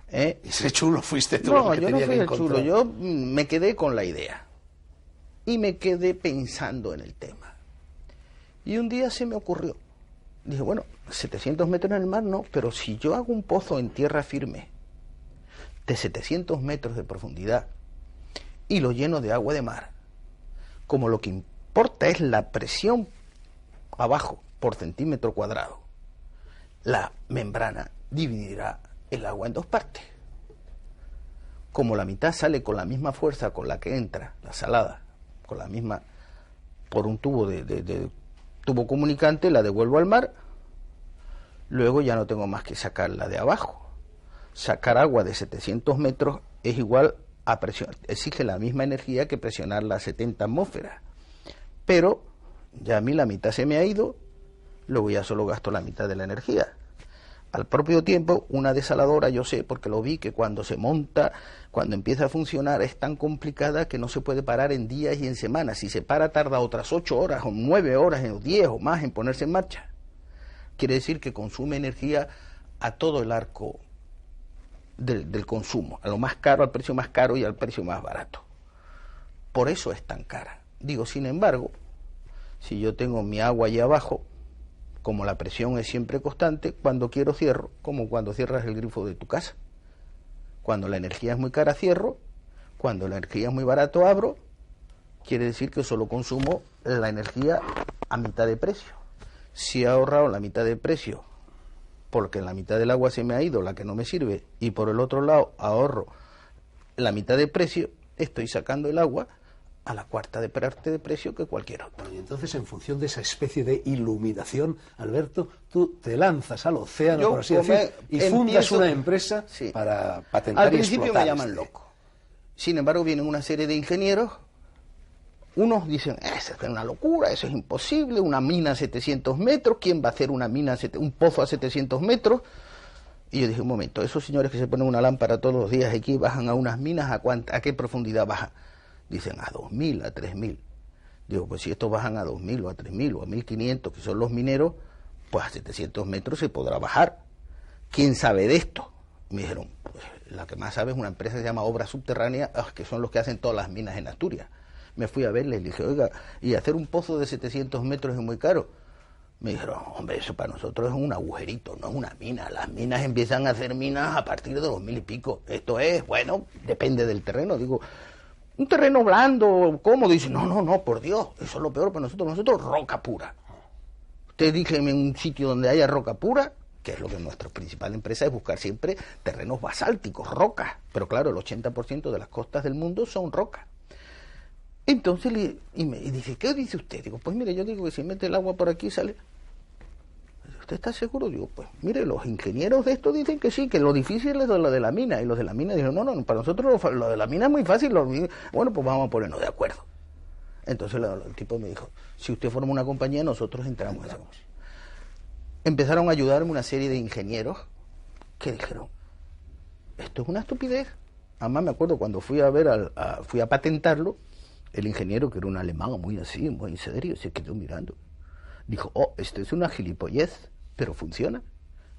¿Eh? Ese chulo fuiste tú. No, yo no fui el chulo, yo me quedé con la idea y me quedé pensando en el tema. Y un día se me ocurrió, dije, bueno, 700 metros en el mar no, pero si yo hago un pozo en tierra firme de 700 metros de profundidad y lo lleno de agua de mar, como lo que importa es la presión abajo por centímetro cuadrado, la membrana dividirá el agua en dos partes. Como la mitad sale con la misma fuerza con la que entra la salada, con la misma, por un tubo de tubo comunicante, la devuelvo al mar, luego ya no tengo más que sacarla de abajo. Sacar agua de 700 metros es igual a presión, exige la misma energía que presionar las 70 atmósferas. Pero ya a mí la mitad se me ha ido, luego ya solo gasto la mitad de la energía. Al propio tiempo, una desaladora, yo sé, porque lo vi, que cuando se monta, cuando empieza a funcionar, es tan complicada que no se puede parar en días y en semanas. Si se para, tarda otras 8 horas o 9 horas, o 10 o más en ponerse en marcha. Quiere decir que consume energía a todo el arco del consumo, a lo más caro, al precio más caro y al precio más barato. Por eso es tan cara. Digo, sin embargo, si yo tengo mi agua allí abajo, como la presión es siempre constante, cuando quiero cierro, como cuando cierras el grifo de tu casa. Cuando la energía es muy cara cierro, cuando la energía es muy barato abro, quiere decir que solo consumo la energía a mitad de precio. Si he ahorrado la mitad de precio, porque la mitad del agua se me ha ido, la que no me sirve, y por el otro lado ahorro la mitad de precio, estoy sacando el agua a la cuarta de parte de precio que cualquier otro. Y entonces, en función de esa especie de iluminación, Alberto, tú te lanzas al océano, por así decir, y fundas una empresa para patentar y explotar. Al principio me llaman loco. Sin embargo, vienen una serie de ingenieros. Unos dicen, eso es una locura, eso es imposible, una mina a 700 metros, ¿quién va a hacer una mina, un pozo a 700 metros? Y yo dije, un momento, esos señores que se ponen una lámpara todos los días aquí bajan a unas minas, ¿a qué profundidad bajan? Dicen a 2.000, a 3.000. Digo, pues si estos bajan a 2.000 o a 3.000 o a 1.500, que son los mineros, pues a 700 metros se podrá bajar. ¿Quién sabe de esto? Me dijeron, pues la que más sabe es una empresa que se llama Obras Subterráneas, que son los que hacen todas las minas en Asturias. Me fui a verles y le dije, oiga, ¿y hacer un pozo de 700 metros es muy caro? Me dijeron, hombre, eso para nosotros es un agujerito, no es una mina. Las minas empiezan a hacer minas a partir de 2.000 y pico. Esto es, bueno, depende del terreno. Digo, un terreno blando, cómodo. Dice, no, por Dios, eso es lo peor para nosotros, roca pura. Usted dígame en un sitio donde haya roca pura, que es lo que nuestra principal empresa es buscar siempre terrenos basálticos, rocas. Pero claro, el 80% de las costas del mundo son rocas. Entonces, y dice, ¿qué dice usted? Digo, pues mire, yo digo que si mete el agua por aquí sale. ¿Usted está seguro? Digo, pues mire, los ingenieros de esto dicen que sí, que lo difícil es lo de la mina. Y los de la mina dijeron, no, para nosotros lo de la mina es muy fácil. Bueno, pues vamos a ponernos de acuerdo. Entonces el tipo me dijo, si usted forma una compañía, nosotros entramos. Empezaron a ayudarme una serie de ingenieros que dijeron, esto es una estupidez. Además me acuerdo cuando fui a patentarlo, el ingeniero, que era un alemán muy así, muy serio, se quedó mirando. Dijo, esto es una gilipollez, pero funciona.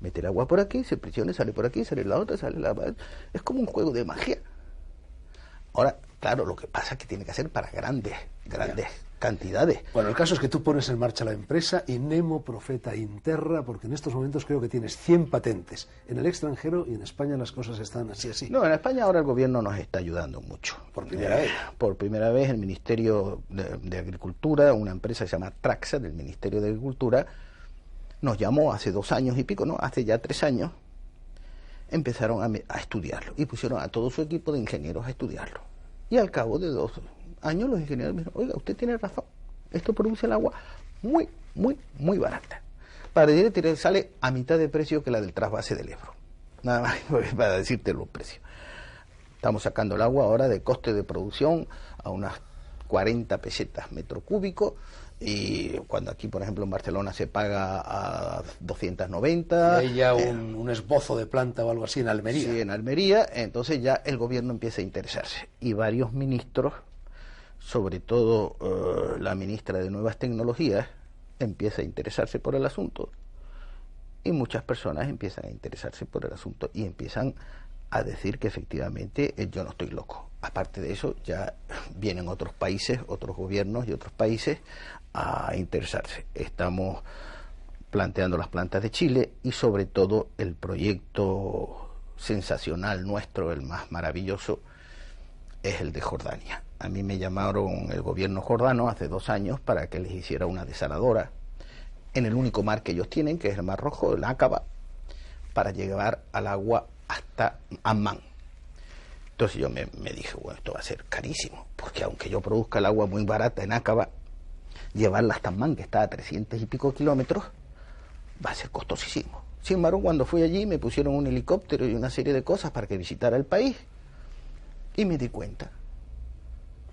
Meter agua por aquí, se presiona, sale por aquí, sale la otra, sale la otra. Es como un juego de magia. Ahora, claro, lo que pasa es que tiene que hacer para grandes cantidades. Bueno, el caso es que tú pones en marcha la empresa y Nemo Profeta Interra, porque en estos momentos creo que tienes 100 patentes en el extranjero y en España las cosas están así. No, en España ahora el gobierno nos está ayudando mucho. ¿Por primera vez? Por primera vez el Ministerio de Agricultura, una empresa que se llama Traxa, del Ministerio de Agricultura, nos llamó hace 2 años y pico, hace ya 3 años, empezaron a estudiarlo y pusieron a todo su equipo de ingenieros a estudiarlo. Y al cabo de 2 años los ingenieros me dijeron, oiga, usted tiene razón, esto produce el agua muy, muy, muy barata. Para decirte, sale a mitad de precio que la del trasvase del Ebro. Nada más para decirte los precios. Estamos sacando el agua ahora de coste de producción a unas 40 pesetas metro cúbico, y cuando aquí, por ejemplo, en Barcelona se paga a 290. Y hay ya un esbozo de planta o algo así en Almería. Sí, en Almería, entonces ya el gobierno empieza a interesarse. Y varios ministros, sobre todo la ministra de Nuevas Tecnologías, empieza a interesarse por el asunto. Y muchas personas empiezan a interesarse por el asunto y empiezan a decir que efectivamente yo no estoy loco. Aparte de eso, ya vienen otros países, otros gobiernos y otros países a interesarse. Estamos planteando las plantas de Chile y sobre todo el proyecto sensacional nuestro, el más maravilloso, es el de Jordania. A mí me llamaron el gobierno jordano hace 2 años para que les hiciera una desaladora en el único mar que ellos tienen, que es el Mar Rojo, el Aqaba, para llevar al agua hasta Amman. Entonces yo me dije, bueno, esto va a ser carísimo, porque aunque yo produzca el agua muy barata en Aqaba, llevarla hasta Amman, que está a 300 y pico kilómetros, va a ser costosísimo. Sin embargo, cuando fui allí me pusieron un helicóptero y una serie de cosas para que visitara el país, y me di cuenta,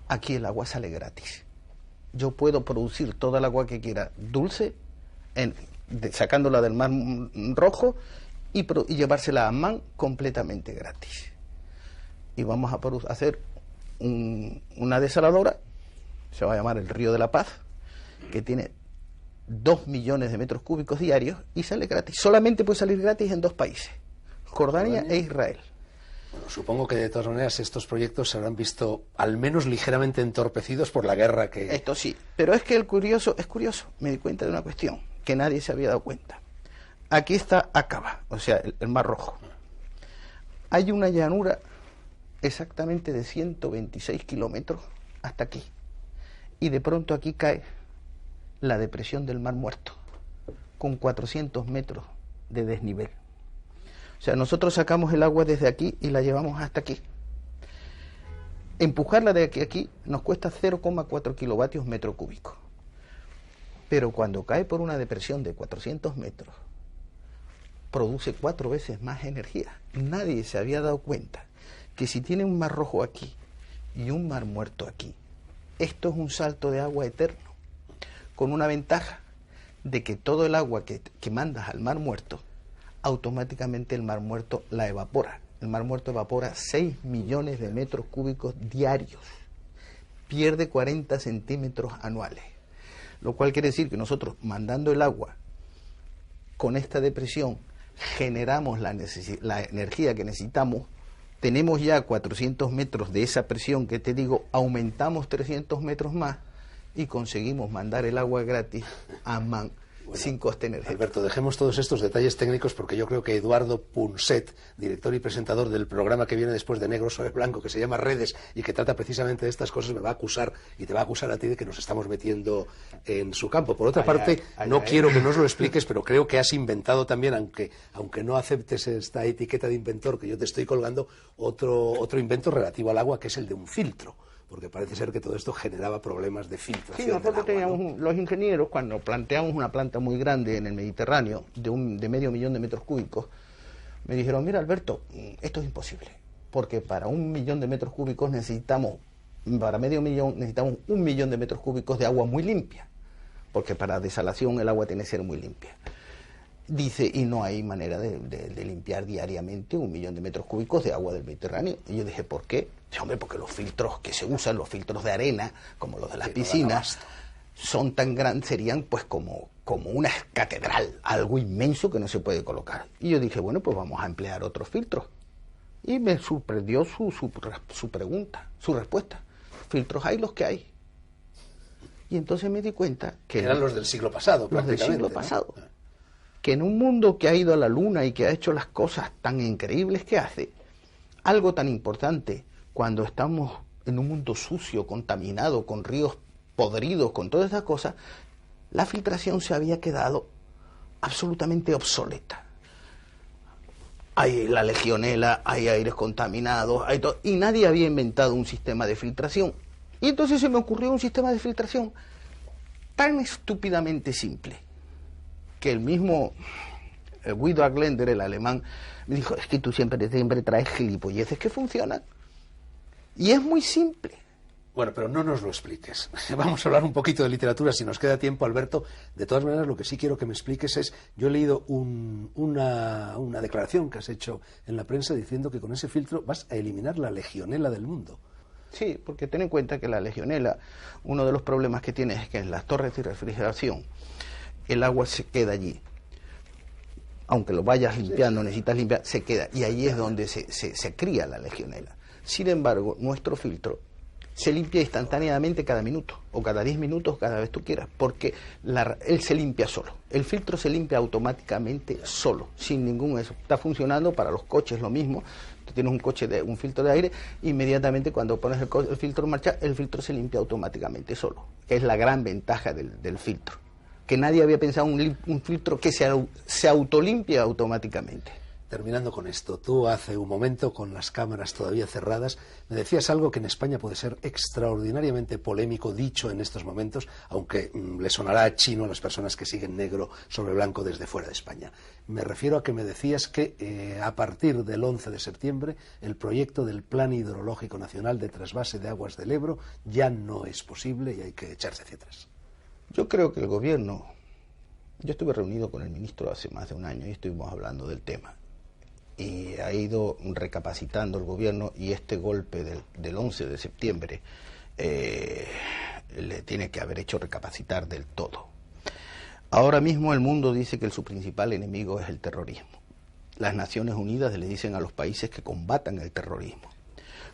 aquí el agua sale gratis. Yo puedo producir toda el agua que quiera dulce, sacándola del Mar Rojo, y llevársela a Amman completamente gratis. Y vamos a hacer una desaladora, se va a llamar el Río de la Paz, que tiene 2 millones de metros cúbicos diarios y sale gratis. Solamente puede salir gratis en 2 países, Jordania e Israel. Bueno, supongo que de todas maneras estos proyectos se habrán visto al menos ligeramente entorpecidos por la guerra que... Esto sí, pero es que es curioso, me di cuenta de una cuestión que nadie se había dado cuenta. Aquí está Aqaba, o sea, el Mar Rojo. Hay una llanura exactamente de 126 kilómetros hasta aquí. Y de pronto aquí cae la depresión del Mar Muerto, con 400 metros de desnivel. O sea, nosotros sacamos el agua desde aquí y la llevamos hasta aquí. Empujarla de aquí a aquí nos cuesta 0,4 kilovatios metro cúbico. Pero cuando cae por una depresión de 400 metros, produce 4 veces más energía. Nadie se había dado cuenta que si tiene un Mar Rojo aquí y un Mar Muerto aquí, esto es un salto de agua eterno, con una ventaja de que todo el agua que mandas al Mar Muerto, automáticamente el Mar Muerto la evapora. El Mar Muerto evapora 6 millones de metros cúbicos diarios, pierde 40 centímetros anuales, lo cual quiere decir que nosotros, mandando el agua con esta depresión, generamos la energía que necesitamos. Tenemos ya 400 metros de esa presión que te digo, aumentamos 300 metros más y conseguimos mandar el agua gratis a Amman, sin coste energético. Alberto, dejemos todos estos detalles técnicos porque yo creo que Eduardo Punset, director y presentador del programa que viene después de Negro sobre Blanco, que se llama Redes y que trata precisamente de estas cosas, me va a acusar y te va a acusar a ti de que nos estamos metiendo en su campo. Por otra parte, no quiero que nos lo expliques, pero creo que has inventado también, aunque no aceptes esta etiqueta de inventor que yo te estoy colgando, otro invento relativo al agua, que es el de un filtro. Porque parece ser que todo esto generaba problemas de filtración. Sí, nosotros del agua, teníamos, los ingenieros, cuando planteamos una planta muy grande en el Mediterráneo, de 500.000 de metros cúbicos, me dijeron, mira Alberto, esto es imposible, porque para 1 millón de metros cúbicos para medio millón necesitamos 1 millón de metros cúbicos de agua muy limpia, porque para desalación el agua tiene que ser muy limpia. Dice, y no hay manera de limpiar diariamente 1 millón de metros cúbicos de agua del Mediterráneo. Y yo dije, ¿por qué? Dice, hombre, porque los filtros que se usan, los filtros de arena, como los de las piscinas, son tan grandes, serían pues como una catedral, algo inmenso que no se puede colocar. Y yo dije, bueno, pues vamos a emplear otros filtros. Y me sorprendió su pregunta, su respuesta. Filtros hay los que hay. Y entonces me di cuenta que... Eran los del siglo pasado, prácticamente. Los del siglo ¿no? pasado. Que en un mundo que ha ido a la luna y que ha hecho las cosas tan increíbles que hace, algo tan importante, cuando estamos en un mundo sucio, contaminado, con ríos podridos, con todas esas cosas, la filtración se había quedado absolutamente obsoleta. Hay la legionela, hay aires contaminados, hay todo, y nadie había inventado un sistema de filtración Y entonces se me ocurrió un sistema de filtración tan estúpidamente simple que el mismo Guido Aglender, el alemán, me dijo, es que tú siempre traes gilipolleces que funcionan. Y es muy simple. Bueno, pero no nos lo expliques. Vamos a hablar un poquito de literatura, si nos queda tiempo, Alberto. De todas maneras, lo que sí quiero que me expliques es, yo he leído una declaración que has hecho en la prensa diciendo que con ese filtro vas a eliminar la legionela del mundo. Sí, porque ten en cuenta que la legionela, uno de los problemas que tiene es que en las torres de refrigeración el agua se queda allí. Aunque lo vayas limpiando, necesitas limpiar, se queda. Y ahí es donde se cría la legionela. Sin embargo, nuestro filtro se limpia instantáneamente cada minuto, o cada 10 minutos, cada vez tú quieras, porque él se limpia solo. El filtro se limpia automáticamente solo, sin ningún eso. Está funcionando para los coches lo mismo. Tú tienes un filtro de aire, inmediatamente cuando pones el filtro en marcha, el filtro se limpia automáticamente solo, que es la gran ventaja del filtro. Que nadie había pensado un filtro que se autolimpia automáticamente. Terminando con esto, tú hace un momento, con las cámaras todavía cerradas, me decías algo que en España puede ser extraordinariamente polémico, dicho en estos momentos, aunque le sonará a chino a las personas que siguen negro sobre blanco desde fuera de España. Me refiero a que me decías que a partir del 11 de septiembre el proyecto del Plan Hidrológico Nacional de Trasvase de Aguas del Ebro ya no es posible y hay que echarse hacia atrás. Yo creo que el gobierno, yo estuve reunido con el ministro hace más de un año y estuvimos hablando del tema. Y ha ido recapacitando el gobierno y este golpe del 11 de septiembre le tiene que haber hecho recapacitar del todo. Ahora mismo el mundo dice que su principal enemigo es el terrorismo. Las Naciones Unidas le dicen a los países que combatan el terrorismo.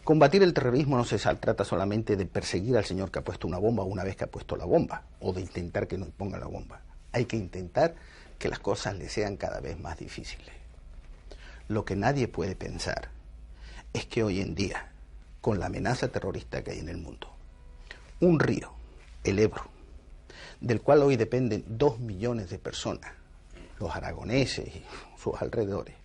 Combatir el terrorismo no se trata solamente de perseguir al señor que ha puesto una bomba una vez que ha puesto la bomba, o de intentar que no ponga la bomba. Hay que intentar que las cosas le sean cada vez más difíciles. Lo que nadie puede pensar es que hoy en día, con la amenaza terrorista que hay en el mundo, un río, el Ebro, del cual hoy dependen 2 millones de personas, los aragoneses y sus alrededores,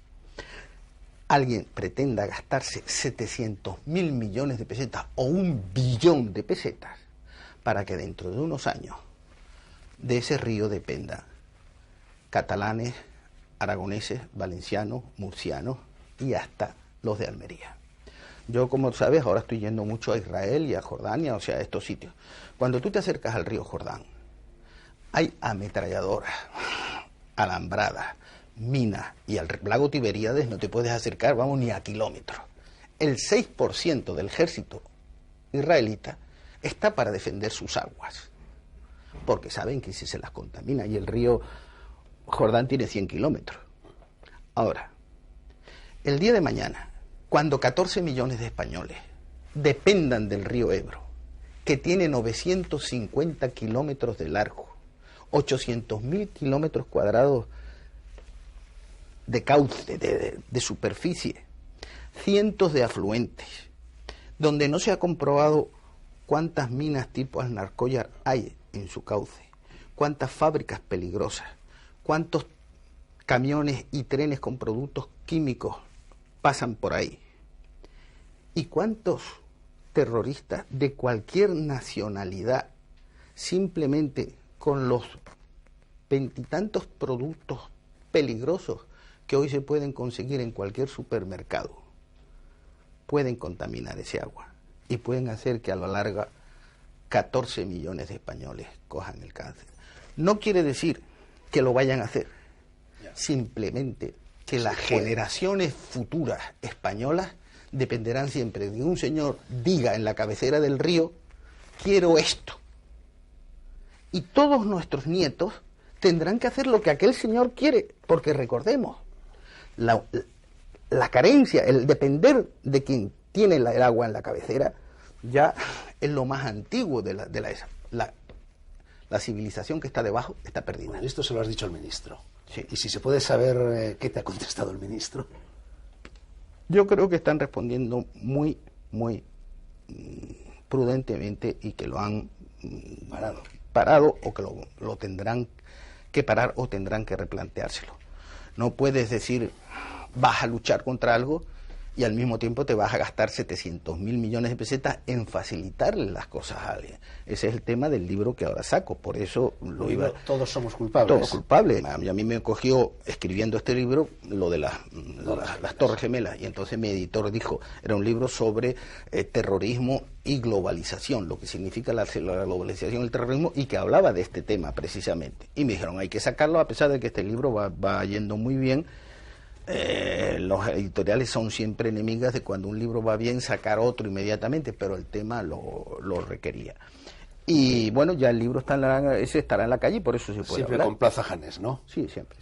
alguien pretenda gastarse 700.000 millones de pesetas o 1 billón de pesetas para que dentro de unos años de ese río dependan catalanes, aragoneses, valencianos, murcianos y hasta los de Almería. Yo, como sabes, ahora estoy yendo mucho a Israel y a Jordania, o sea, a estos sitios. Cuando tú te acercas al río Jordán, hay ametralladoras, alambradas, minas, y al lago Tiberíades no te puedes acercar, vamos, ni a kilómetros. El 6% del ejército israelita está para defender sus aguas, porque saben que si se las contamina, y el río Jordán tiene 100 kilómetros. Ahora, el día de mañana, cuando 14 millones de españoles dependan del río Ebro, que tiene 950 kilómetros de largo, 800.000 kilómetros cuadrados de cauce, de superficie, cientos de afluentes, donde no se ha comprobado cuántas minas tipo Alnarcollar hay en su cauce, cuántas fábricas peligrosas, cuántos camiones y trenes con productos químicos pasan por ahí, y cuántos terroristas de cualquier nacionalidad, simplemente con los 20 y tantos productos peligrosos que hoy se pueden conseguir en cualquier supermercado, pueden contaminar ese agua y pueden hacer que a la larga 14 millones de españoles cojan el cáncer. No quiere decir que lo vayan a hacer, simplemente que las generaciones futuras españolas dependerán siempre de un señor diga en la cabecera del río, quiero esto. Y todos nuestros nietos tendrán que hacer lo que aquel señor quiere, porque recordemos, la carencia, el depender de quien tiene el agua en la cabecera, ya es lo más antiguo de la civilización que está debajo está perdida. Bueno, esto se lo has dicho al ministro. Sí. Y si se puede saber qué te ha contestado el ministro. Yo creo que están respondiendo muy prudentemente y que lo han parado o que lo tendrán que parar o tendrán que replanteárselo. No puedes decir vas a luchar contra algo y al mismo tiempo te vas a gastar 700.000 millones de pesetas en facilitarle las cosas a alguien. Ese es el tema del libro que ahora saco, por eso lo iba... Todos somos culpables. Todos culpables. A mí me cogió escribiendo este libro lo de las Torres Gemelas, y entonces mi editor dijo, era un libro sobre terrorismo y globalización, lo que significa la globalización y el terrorismo, y que hablaba de este tema precisamente. Y me dijeron, hay que sacarlo, a pesar de que este libro va yendo muy bien. Los editoriales son siempre enemigas de cuando un libro va bien sacar otro inmediatamente, pero el tema lo requería. Y bueno, ya el libro ese estará en la calle, y por eso se puede siempre hablar. Con Plaza Janés, ¿no? Sí, siempre.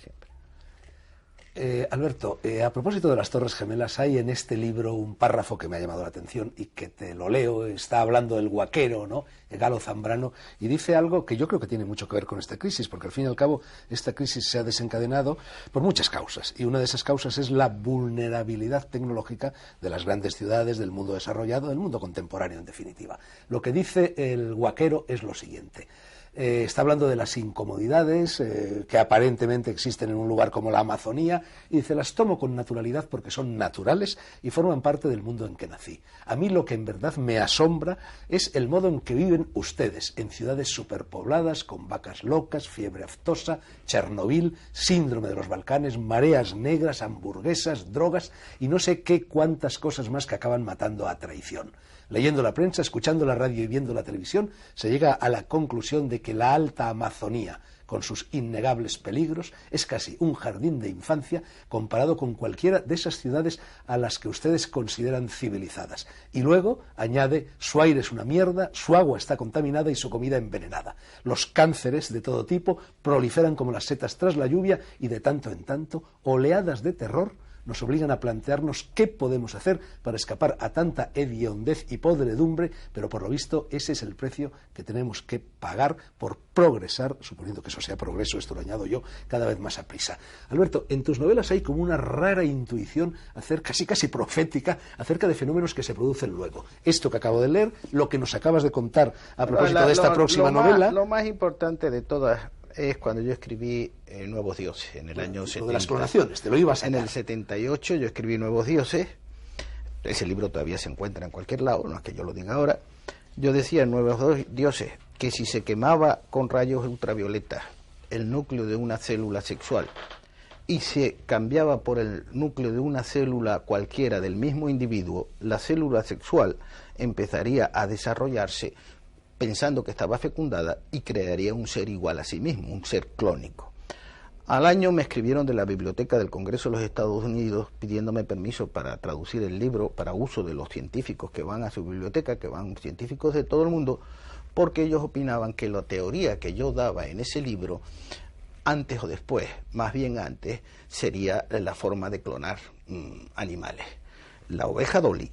Alberto, a propósito de las Torres Gemelas, hay en este libro un párrafo que me ha llamado la atención y que te lo leo. Está hablando del Guaquero, ¿no?, Galo Zambrano, y dice algo que yo creo que tiene mucho que ver con esta crisis, porque al fin y al cabo esta crisis se ha desencadenado por muchas causas, y una de esas causas es la vulnerabilidad tecnológica de las grandes ciudades, del mundo desarrollado, del mundo contemporáneo en definitiva. Lo que dice el Guaquero es lo siguiente. Está hablando de las incomodidades que aparentemente existen en un lugar como la Amazonía, y dice, las tomo con naturalidad porque son naturales y forman parte del mundo en que nací. A mí lo que en verdad me asombra es el modo en que viven ustedes en ciudades superpobladas, con vacas locas, fiebre aftosa, Chernobyl, síndrome de los Balcanes, mareas negras, hamburguesas, drogas y no sé qué cuántas cosas más que acaban matando a traición. Leyendo la prensa, escuchando la radio y viendo la televisión, se llega a la conclusión de que la alta Amazonía, con sus innegables peligros, es casi un jardín de infancia comparado con cualquiera de esas ciudades a las que ustedes consideran civilizadas. Y luego añade, su aire es una mierda, su agua está contaminada y su comida envenenada. Los cánceres de todo tipo proliferan como las setas tras la lluvia, y de tanto en tanto oleadas de terror nos obligan a plantearnos qué podemos hacer para escapar a tanta hediondez y podredumbre, pero por lo visto ese es el precio que tenemos que pagar por progresar, suponiendo que eso sea progreso, esto lo añado yo, cada vez más a prisa. Alberto, en tus novelas hay como una rara intuición casi profética acerca de fenómenos que se producen luego. Esto que acabo de leer, lo que nos acabas de contar a propósito de esta próxima novela... Lo más importante de todas es cuando yo escribí Nuevos Dioses, en el año 70. De las clonaciones, te lo ibas a En el 78 yo escribí Nuevos Dioses. Ese libro todavía se encuentra en cualquier lado, no es que yo lo diga ahora. Yo decía en Nuevos Dioses que si se quemaba con rayos ultravioleta el núcleo de una célula sexual y se cambiaba por el núcleo de una célula cualquiera del mismo individuo, la célula sexual empezaría a desarrollarse pensando que estaba fecundada y crearía un ser igual a sí mismo, un ser clónico. Al año me escribieron de la Biblioteca del Congreso de los Estados Unidos pidiéndome permiso para traducir el libro para uso de los científicos que van a su biblioteca, que van científicos de todo el mundo, porque ellos opinaban que la teoría que yo daba en ese libro, antes o después, más bien antes, sería la forma de clonar animales. La oveja Dolly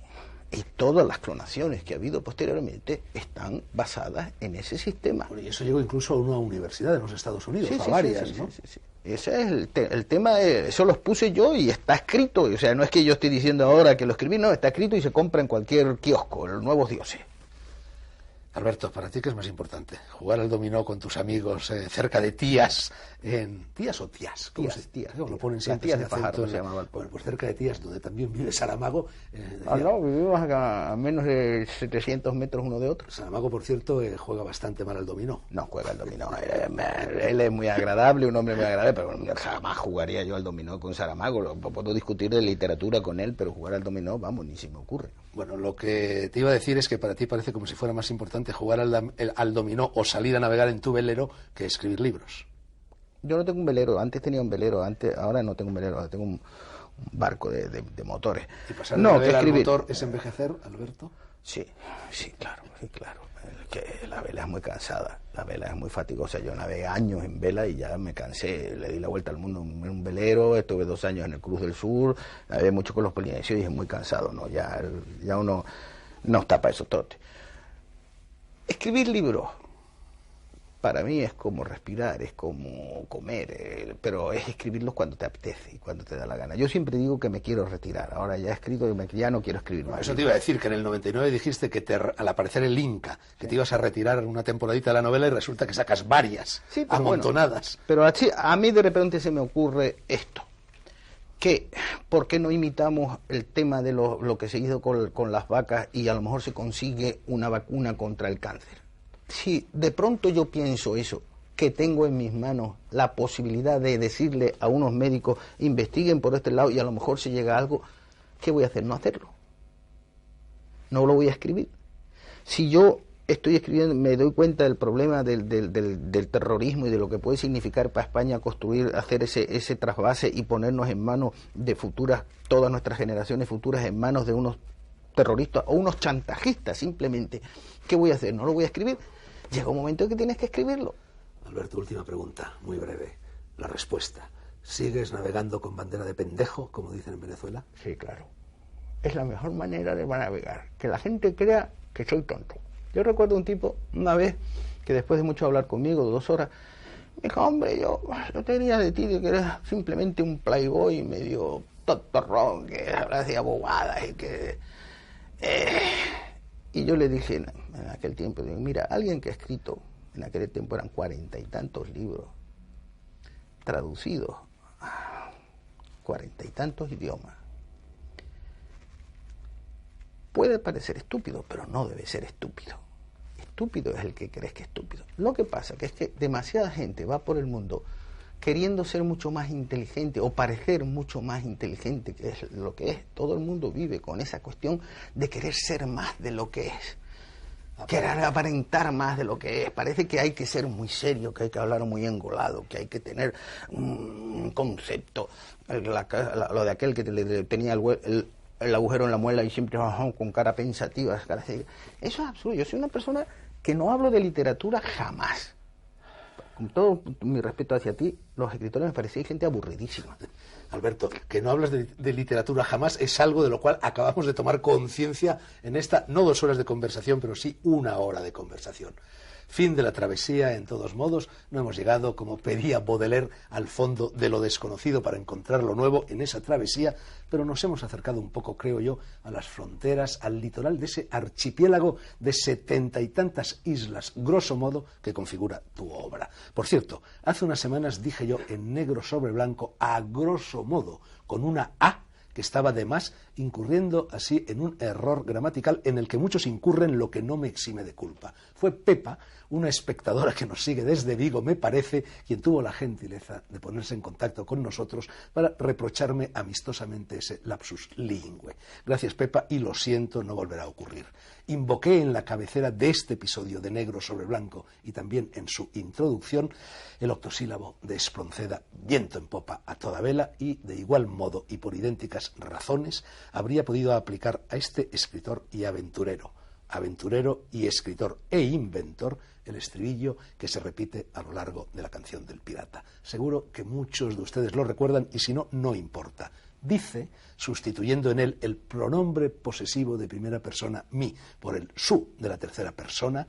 y todas las clonaciones que ha habido posteriormente están basadas en ese sistema. Bueno, y eso llegó incluso a una universidad en los Estados Unidos, a varias, ¿no? Sí. Ese es el tema, eso los puse yo y está escrito, o sea, no es que yo estoy diciendo ahora que lo escribí, no, está escrito y se compra en cualquier kiosco, los Nuevos Dioses. Alberto, ¿para ti qué es más importante? ¿Jugar al dominó con tus amigos cerca de Tías? ¿Tías o Tías? ¿Cómo se Tías. Lo ponen siempre Tías de Fajardo se llamaba el pueblo. Bueno, pues cerca de Tías, donde también vive Saramago. No, vivimos a menos de 700 metros uno de otro. Saramago, por cierto, juega bastante mal al dominó. No juega al dominó. Él es muy agradable, un hombre muy agradable, pero jamás jugaría yo al dominó con Saramago. Puedo discutir de literatura con él, pero jugar al dominó, vamos, ni se me ocurre. Bueno, lo que te iba a decir es que para ti parece como si fuera más importante jugar al dominó o salir a navegar en tu velero que escribir libros. Yo no tengo un velero, antes tenía un velero, ahora no tengo un velero, ahora tengo un barco de motores. ¿Y pasar de vela al motor es envejecer, Alberto? Sí, claro. Que la vela es muy cansada, la vela es muy fatigosa. Yo navegué años en vela y ya me cansé, le di la vuelta al mundo en un velero, estuve 2 años en el Cruz del Sur, navegué mucho con los polinesios y es muy cansado, ¿no? Ya uno no está para esos trotes. Escribir libros para mí es como respirar, es como comer, pero es escribirlos cuando te apetece y cuando te da la gana. Yo siempre digo que me quiero retirar, ahora ya he escrito y ya no quiero escribir más. Eso te iba a decir, que en el 99 dijiste que al aparecer el Inca, que te ibas a retirar una temporadita de la novela y resulta que sacas varias, amontonadas. Bueno, pero a mí de repente se me ocurre esto. que ¿por qué no imitamos el tema de lo que se hizo con las vacas y a lo mejor se consigue una vacuna contra el cáncer? Si de pronto yo pienso eso, que tengo en mis manos la posibilidad de decirle a unos médicos, investiguen por este lado y a lo mejor si llega algo, ¿qué voy a hacer? No hacerlo. No lo voy a escribir. Si yo estoy escribiendo, me doy cuenta del problema del terrorismo y de lo que puede significar para España construir, hacer ese trasvase y ponernos en manos de futuras, todas nuestras generaciones futuras, en manos de unos terroristas o unos chantajistas simplemente. ¿Qué voy a hacer? No lo voy a escribir. Llega un momento en que tienes que escribirlo. Alberto, última pregunta, muy breve. La respuesta. ¿Sigues navegando con bandera de pendejo, como dicen en Venezuela? Sí, claro. Es la mejor manera de navegar. Que la gente crea que soy tonto. Yo recuerdo un tipo, una vez, que después de mucho hablar conmigo, 2 horas, me dijo, hombre, yo tenía de ti de que eras simplemente un playboy medio tontorrón, que hablas de abogadas y que... Y yo le dije en aquel tiempo, digo, mira, alguien que ha escrito, en aquel tiempo eran 40 y tantos libros, traducidos a 40 y tantos idiomas, puede parecer estúpido, pero no debe ser estúpido. Estúpido es el que crees que es estúpido. Lo que pasa que es que demasiada gente va por el mundo queriendo ser mucho más inteligente o parecer mucho más inteligente que es lo que es. Todo el mundo vive con esa cuestión de querer ser más de lo que es. Querer aparentar más de lo que es. Parece que hay que ser muy serio, que hay que hablar muy engolado, que hay que tener un concepto. Lo de aquel que tenía el agujero en la muela y siempre con cara pensativa. Eso es absurdo. Yo soy una persona que no hablo de literatura jamás. Con todo mi respeto hacia ti, los escritores me parecían gente aburridísima. Alberto, que no hablas de literatura jamás es algo de lo cual acabamos de tomar conciencia en esta, no 2 horas de conversación, pero sí 1 hora de conversación. Fin de la travesía, en todos modos, no hemos llegado, como pedía Baudelaire, al fondo de lo desconocido para encontrar lo nuevo en esa travesía, pero nos hemos acercado un poco, creo yo, a las fronteras, al litoral de ese archipiélago de 70 y tantas islas, grosso modo, que configura tu obra. Por cierto, hace unas semanas dije yo en negro sobre blanco, a grosso modo, con una A, que estaba de más, incurriendo así en un error gramatical en el que muchos incurren, lo que no me exime de culpa. Fue Pepa, una espectadora que nos sigue desde Vigo, me parece, quien tuvo la gentileza de ponerse en contacto con nosotros para reprocharme amistosamente ese lapsus lingüe. Gracias, Pepa, y lo siento, no volverá a ocurrir. Invoqué en la cabecera de este episodio de Negro sobre Blanco y también en su introducción el octosílabo de Espronceda, viento en popa a toda vela, y de igual modo y por idénticas razones habría podido aplicar a este escritor y aventurero y escritor e inventor el estribillo que se repite a lo largo de la canción del pirata. Seguro que muchos de ustedes lo recuerdan y si no, no importa. Dice, sustituyendo en él el pronombre posesivo de primera persona mi por el su de la tercera persona,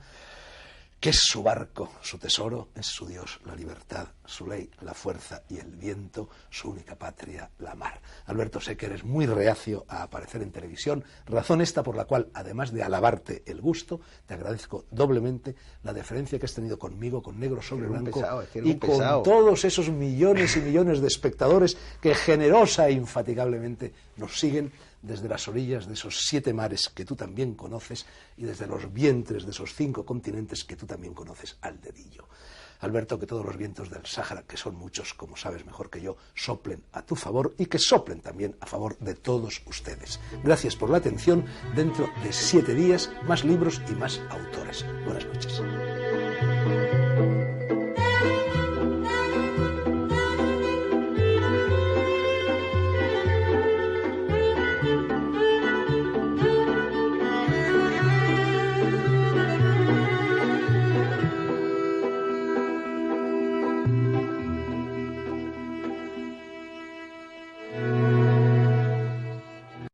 que es su barco, su tesoro, es su Dios, la libertad, su ley, la fuerza y el viento, su única patria, la mar. Alberto, sé que eres muy reacio a aparecer en televisión, razón esta por la cual, además de alabarte el gusto, te agradezco doblemente la deferencia que has tenido conmigo, con Negro sobre Blanco, y con todos esos millones y millones de espectadores que generosa e infatigablemente nos siguen desde las orillas de esos 7 mares que tú también conoces y desde los vientres de esos 5 continentes que tú también conoces al dedillo. Alberto, que todos los vientos del Sáhara, que son muchos, como sabes mejor que yo, soplen a tu favor y que soplen también a favor de todos ustedes. Gracias por la atención. Dentro de 7 días, más libros y más autores. Buenas noches.